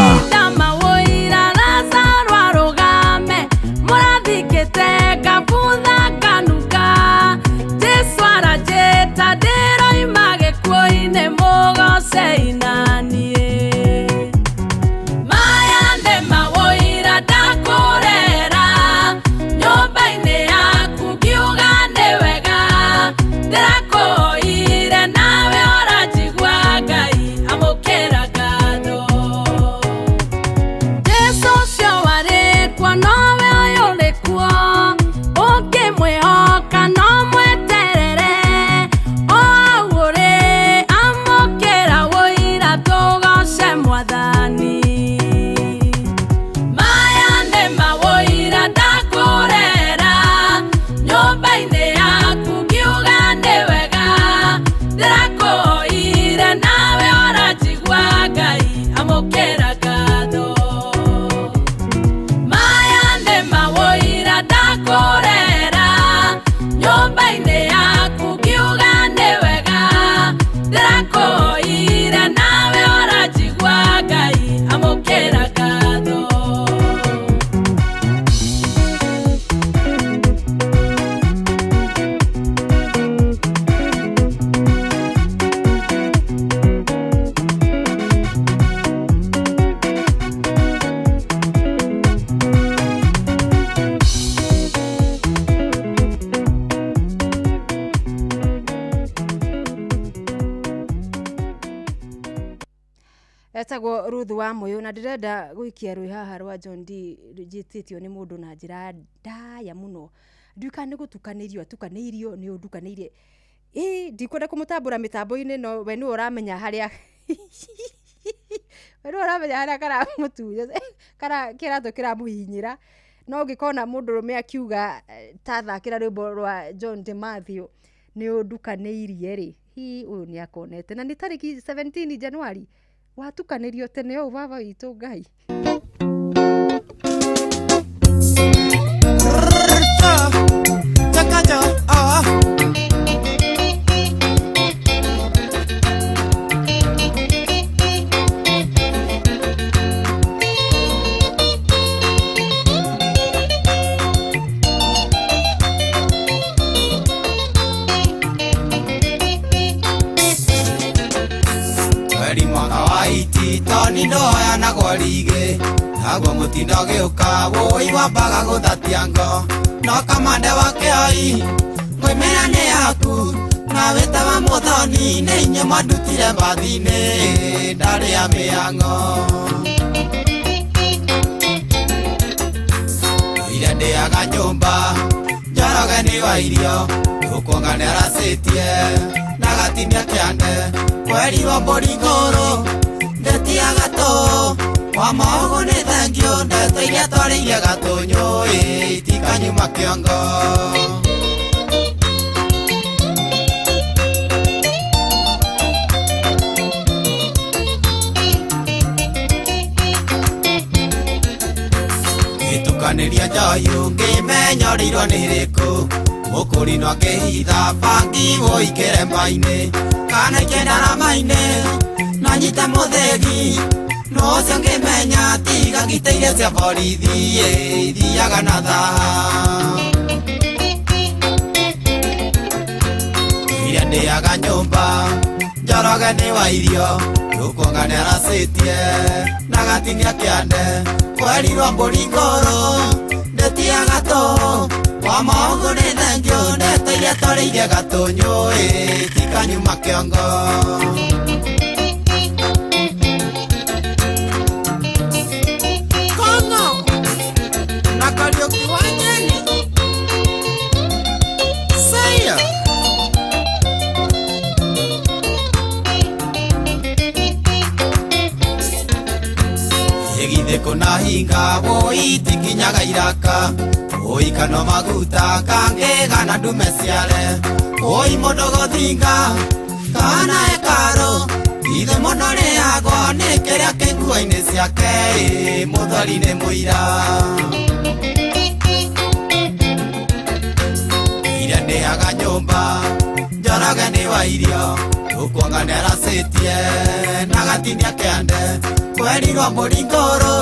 etagwo Ruth wa Moyo na ndirenda guikia rwi haha rwa John D rujititio ni mundu na njira ndaya muno nduka ni gutukanirio tukaneirio ni undukaneirie ndikwenda kumutambura mitambo-ini no we ni uramenya haria we ni uramenya haria kana mutuye kana kirato kiramuhinyira no ngikona mundu rume akiuga tathakira rwimbo rwa John D Mathew ni undukaneirie ri uyu ni akonete na ni tariki 17 Januari watukanirio tene o baba witũ Ngai Toni ndoya na gwarige nagwo mutindo giuka woi wambaga guthatiango no kamande wake ai ngoimera ni yaku na wetawa muthoni ni inye mandutire bathine ndari ya miango ira ndiaga nyumba njoroge ni wa irio gukonga ni aracitie na gatinia kiande kweri wa boringoro ndetia gato wa maogo ni thengio ndeteire twariire gatonyo itikanyuma kiongo gitukaniria njoyu ngimenyoreirwo ni riku mukuri no ngihitha bangi woikire maine kana ikendara maine nanyita muthegi no cio ngimenya tiga ngiteire cia borithi ithiaga na thaha iria ndiaga nyumba njoroge ni wa irio rukonga ni aracitie na gatinia kiande kwerirwo mburi ngoro ndetiaga to wa maogo ni thengio ndeteire twarĩire gatonyo tikanyuma kiongo kuna hinga woi tikinyaga iraka woi kano maguta kange gana ndume ciare woi modogo thinga kana ekaro ithe monore agwa ni kiria kingua-ini ciake muthari ni muira iria ndiaga nyumba njoroge ni wa irio tukuonganera sitie na gatinia kiande kwerirwo mũringũrũ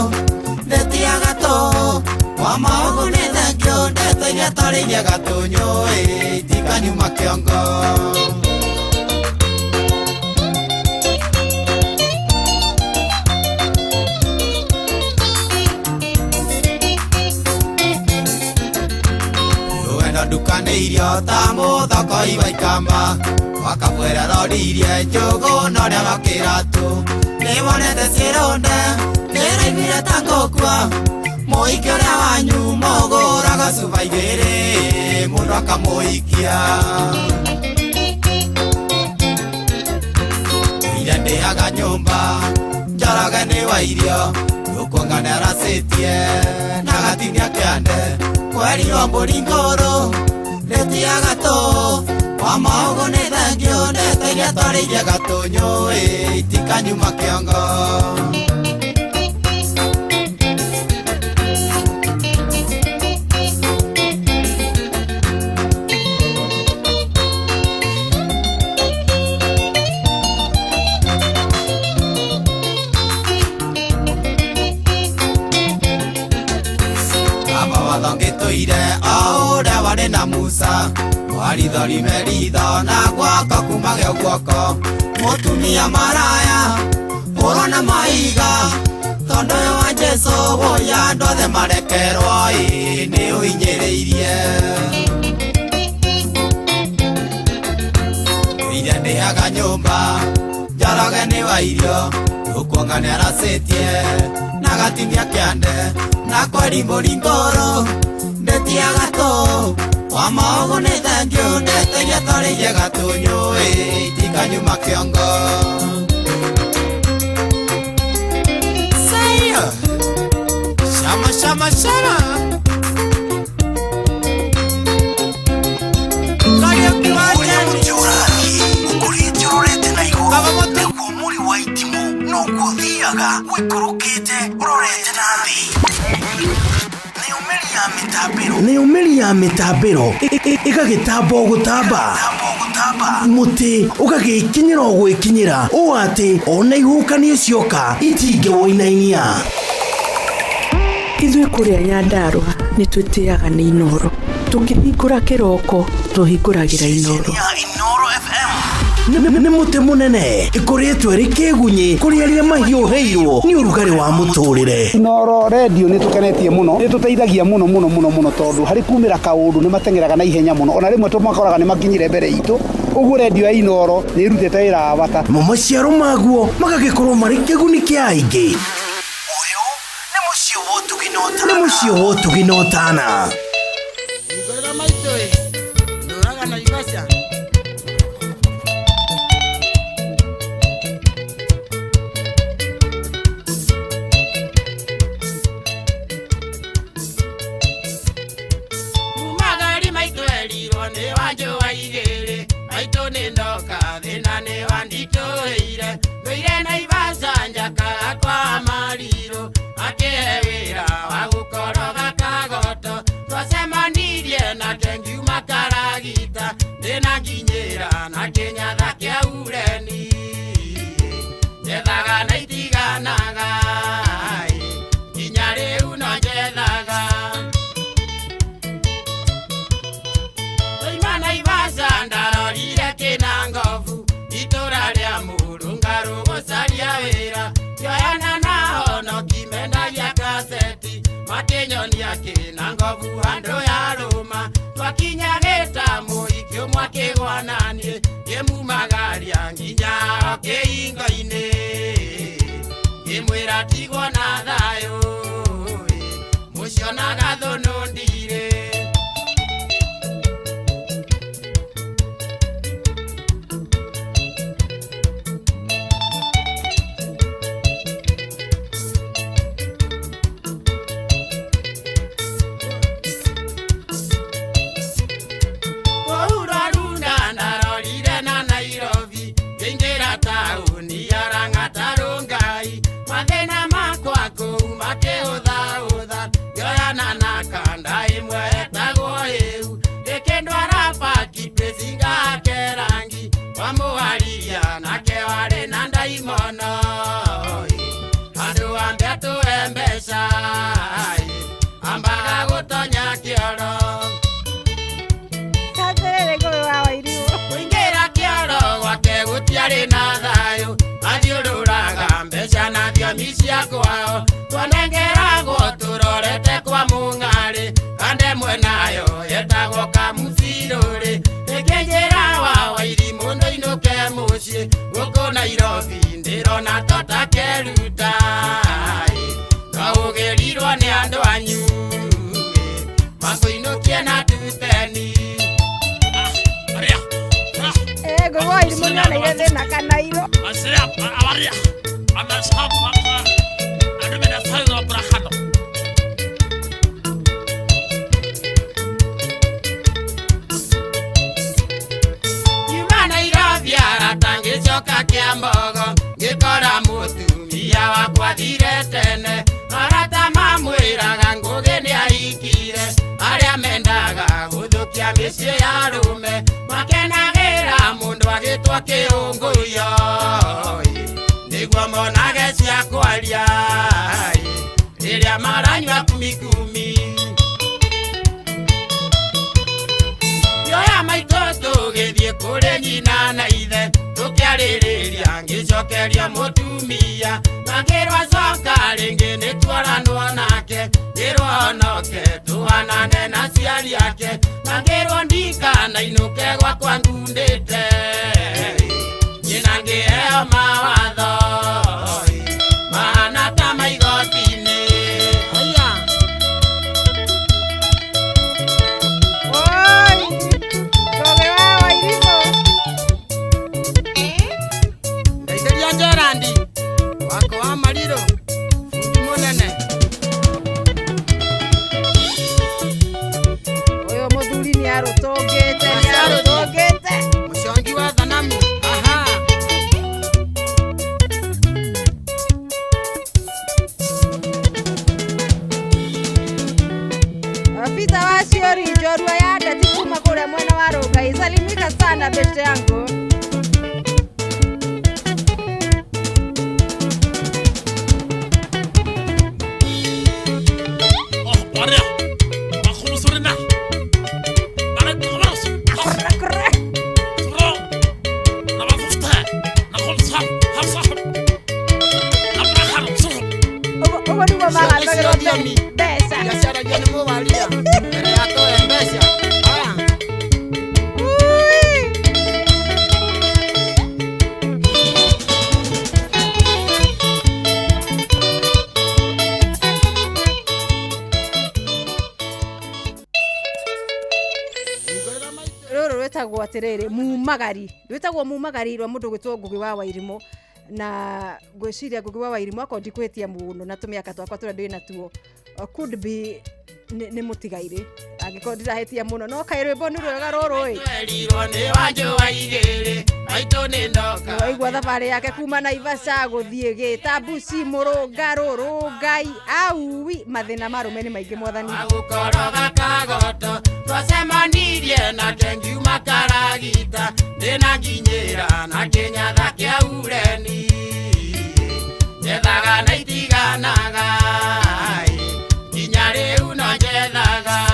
ndetiaga tũ kwa maũgũ nĩ thengio ndeteire tarĩirie gatũnyũ tikanyuma kĩongo dukane irio ta mũthoko ibaikamba wakabwera roririe njũgũ noria makĩratu nĩwonete ciĩronde nĩraiguire ta ngũkua mũhiki ũrĩa wanyu mũgũraga cuba igĩrĩ mũndũ akamũhikia ire ndĩaga nyũmba njoroge nĩ wa irio tũkuonganĩra cĩtie na gatinia kĩande kwerirwo mũringũrũ ndetiaga tũ kwa maũgũ nĩ thengio ndeteire twarĩirie gatũnyũ itikanyuma kĩongo ire ahũra warĩ na Musa warithori meritho na gwaka kuma gĩa guoko mũtumia maraya hũrwo na maiga tondũ ũyũ wa Jesũ woya andũ othe marekerwo nĩ ũhinyĩrĩirie ire ndĩaga nyũmba njoroge nĩ wa irio tũkuonganĩra cĩtie na gatinia kĩande na kweri mũringũrũ ndetiaga tũ kwa maũgũ nĩ thengio ndeteire twarĩirie gatũnyũ tikanyuma kĩongo shama shama shama kario kiwanjani ũkũrĩte ũrorete na igũrũ nĩguo mũri wa itimũ noguo ũthiaga wĩkũrũkĩte ũrorete na thĩ nĩ umeri ya mĩtambĩro ĩgagĩtamba gũtamba mũtĩ ũgagĩkinyĩra gwĩkinyĩra ũũ atĩ ona ihukanio cioka itingĩwoinainia ithuĩ kũrĩa Nyandarua nĩ twĩtĩaga nĩ Inoro tũkĩhingũra kĩroko tũhingũragĩra Inoro nĩ mũtĩ mũnene ĩkoretwo ĩrĩ kĩgunyi kũrĩ arĩa mahiũhĩirwo nĩ ũrugarĩ wa mũtũrĩre. Inoro radio nĩ tũkenetie mũno nĩ tũteithagia mũno tondũ harĩ kumĩra kaũndũ nĩ matengeraga na ihenya mũno ona rĩmwe tũmakoraga nĩ makinyire mbere itũ ũguo radio ya Inoro nĩ ĩrutĩte wĩra wa bata maciaro maguo magagĩkorwo marĩ kĩguni kĩa aingĩ. Ũyũ nĩ mũciĩ wa Ũtugi na Ũtana. Mathĩna makwa kũu makĩhũthahũtha ngĩoyana na kandai kwao twanengeragwo turorete kwa mung'ari ande mwenayo yetagwo kamucirũrĩ ĩkĩnjĩra wa Wairimu ndũinũke mũciĩ gũkũ Nairobi ndĩrona tota keruta twaũgĩrirwo nĩ andũ anyu makũinũkie na tuteni Ngũgũ Wairimu nĩoneire thĩna Kanairo Yuma Nairobi aratangĩcoka Kĩambogo ngĩkora mũtumia wakwa thire tene arata mamwĩraga Ngũgĩ nĩahikire arĩa mendaga gũthũkia mĩciĩ ya arũme makenagĩra mũndũ agĩtwa Kĩũngũiyo nĩguo monage cia kwaria rĩrĩa maranyua kumikumi yoya maitũ tũgĩthiĩ kũrĩ nyina na ithe tũkĩarĩrĩria ngĩcokeria mũtumia na ngĩrwo coka rĩngĩ nĩtwaranwo nake ngĩrwo onoke tũhanane na ciari ake na ngĩrwo ndikanainũke gwakwa ngundĩte nyina ngĩheo mawatho mahana ta maigoti-inĩ Ngũgĩ wa Wairimu Ndeithĩria Gerandi wako wa Mariro fundi mũnene ũyũ mũthuri nĩarũtũngĩte mũcongi wa thanamu aha Peter Waciori njorua ya ndeti kuma kũrĩa mwena wa Rongai salimika sana beste yangu ũguo nĩguo magambagĩrwo mbeca yaciaragio nĩ mũwaria mbere ya tũhe mbeca rũrũ rwĩtagwo atĩrĩrĩ mumagari rwa mũndũ gwĩtwo Ngũgĩ wa Wairimu na ngwĩciria Ngũgĩ wa Wairimu akondi kwĩtia mũno na tũmĩaka twakwa tũrĩa ndĩ natuo could be nĩ mũtigaire angĩkorwo ndirahĩtia mũno no kaĩ rwĩmbo nĩ rwega rũrũ waigua thabarĩ yake kuma Naivasha gũthiĩ Gĩtambuci Mũrũnga Rũrũngai aui mathĩna marũme nĩ maingĩ mwathani agũkoroga kagoto twacemanirie nake ngiuma Karagita ndĩna nginyĩra na kĩnyatha kĩa ureni njethaga na itiganaga nginya rĩu no njethaga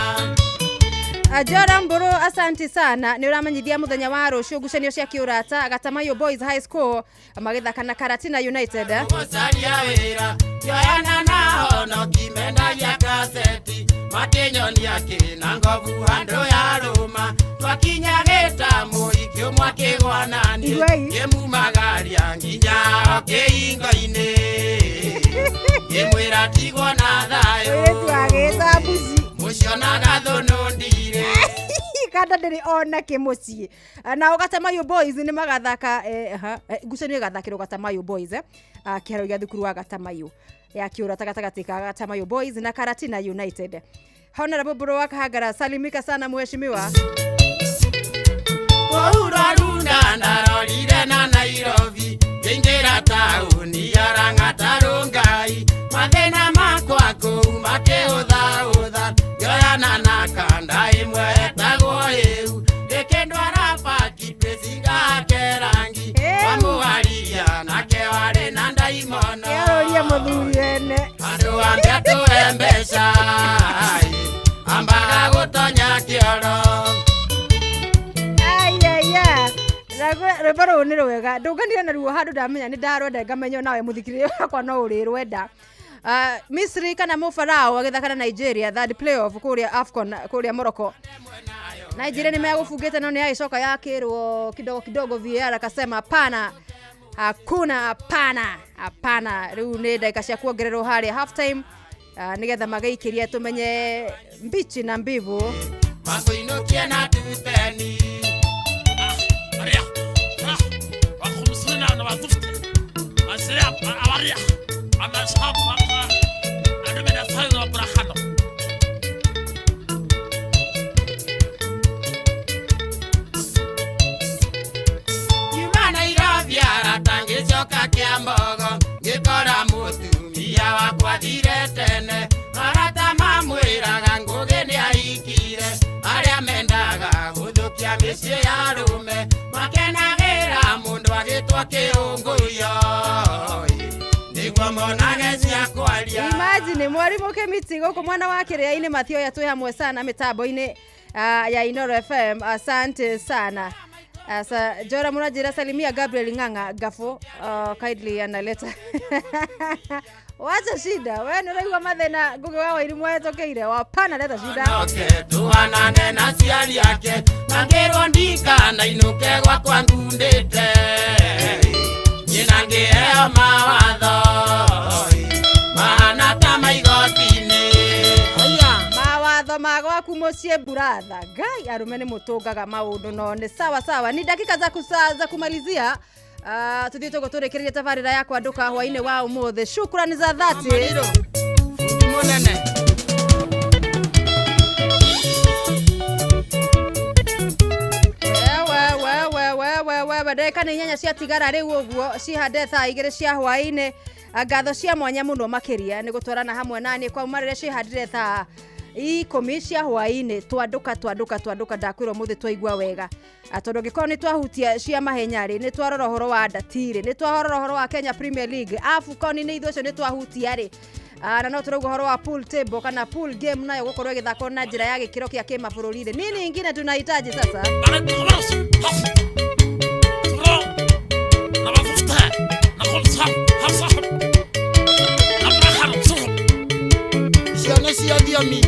Jora Mburu asanti sana nĩ ũramenyithia mũthenya wa rũciũ ngucanio cia kĩũrata Gatamayo Boys High School magĩthaka na Karatina United gũcaria wĩra yoyana naho no kimendagia kaseti makĩnyonia kĩna ngobu handũ ya rũma twakinya Gĩtamũ ikĩũmwa kĩgwanani kĩmumagaria nginya o kĩhingo-inĩ kĩmwĩra tigwo na thayũ mũcio na gathũnũ ndire kada ndĩrĩ ona kĩmũciĩ nao Gatamayo Boys nĩ magathaka ngucanio ĩgathakĩrwo Gatamayo Boys kĩharo gĩa thukuru wa Gatamayo ya kĩũrata gatagatĩ ka Gatamayo Boys na Karatina United. Honorable Mburu wa Kahagara salimika sana mheshimiwa Runda ndarorire na Nairobi ngĩingĩra taũni ya Lang'ata Rongai mathĩna makwa kũu makĩhũthahũtha ngĩoyana na kanda ĩmwe etagwo ĩu ĩkĩndwara paki pĩcinga kerangi wamũhariria nake warĩ na ndaimono yarũria mũthuri ene andũ ambia tũhe mbeca ambaga gũtonya kĩoro rwĩmbo nĩ rwega ndũnganire na ruo handũ ndamenya nĩ ndarwenda ngamenyo nawe mũthikĩrĩria wakwa no ũrĩ rwenda. Misri kana Mũfarao agĩthaka na Nigeria third playoff kũrĩa AFCON kũrĩa Morocco. Nigeria nimegũbungĩte no nĩ agĩcoka yakĩrwo kidogo VAR akasema hapana, hakuna hapana. Rĩu nĩ dakika cia kuongererwo harĩa half time nigetha magĩikĩrie tumenye mbichi na mbivu. Makoinukia na tuteni aria wakumsina na watufte asira awaria amashapa adumena sana brahano Yumana irabiara tangicoka kiambogo ngikora mutumia wakwa diretene arata mamwiraga ngugi ni aikire aria mendaga guthukia mĩciĩ ya rume makenagira mundu agitwa kiunguyo niguo monage cia kwaria. Imagine mwarimu Kĩmiti gũkũ mwana wa Kĩrĩa-inĩ Mathioya twĩ hamwe sana mitambo-inĩ ya Inooro FM. Asante sana. Jora munajira salimia Gabriel Ng'ang'a Gafo kindly analeta wacha shida wewe ndio unaiwa mathena ngugi wao ili mwetokeire wapana leta shida okay tuanane na ciari yake nangirwo ndika na inuke gwa kwangu ndite nyinangiheo mawatho maana ta maigoti-inĩ mawatho magwaku muciĩ buratha ngai arume nĩ mũtũngaga maũndũ no nĩ sawa ni dakika za kumalizia tuthie tũgũtũrĩkĩrĩria tabarĩra yakwa nduka hwainĩ wa ũmũthĩ. Shukrani za dhati munene wewe ndeka nĩ inyanya cia tigara rĩu ũguo cihande thaa 2 cia hwainĩ. Ngatho cia mwanya mũno makĩria nĩ gũtwarana hamwe naniĩ kwa umarĩre cihandire thaa 10 cia hwainĩ. Twanduka ndakwĩrwo mũthĩ twaigua wega tondũ ngĩkorwo nĩ twahutia cia mahenyarĩ nĩ twarora ũhoro wa ndatire nĩ twarora ũhoro wa Kenya Premier League AFCON nĩ ithuĩ cio nĩ twahutia rĩ na no turauga ũhoro wa pool table kana pool game nayo gũkorwo ĩgĩthakwo na njĩra ya gĩkĩro kĩa kĩmabũrũri-inĩ. Nini nyingine tunahitaji sasa ciana cia thiomi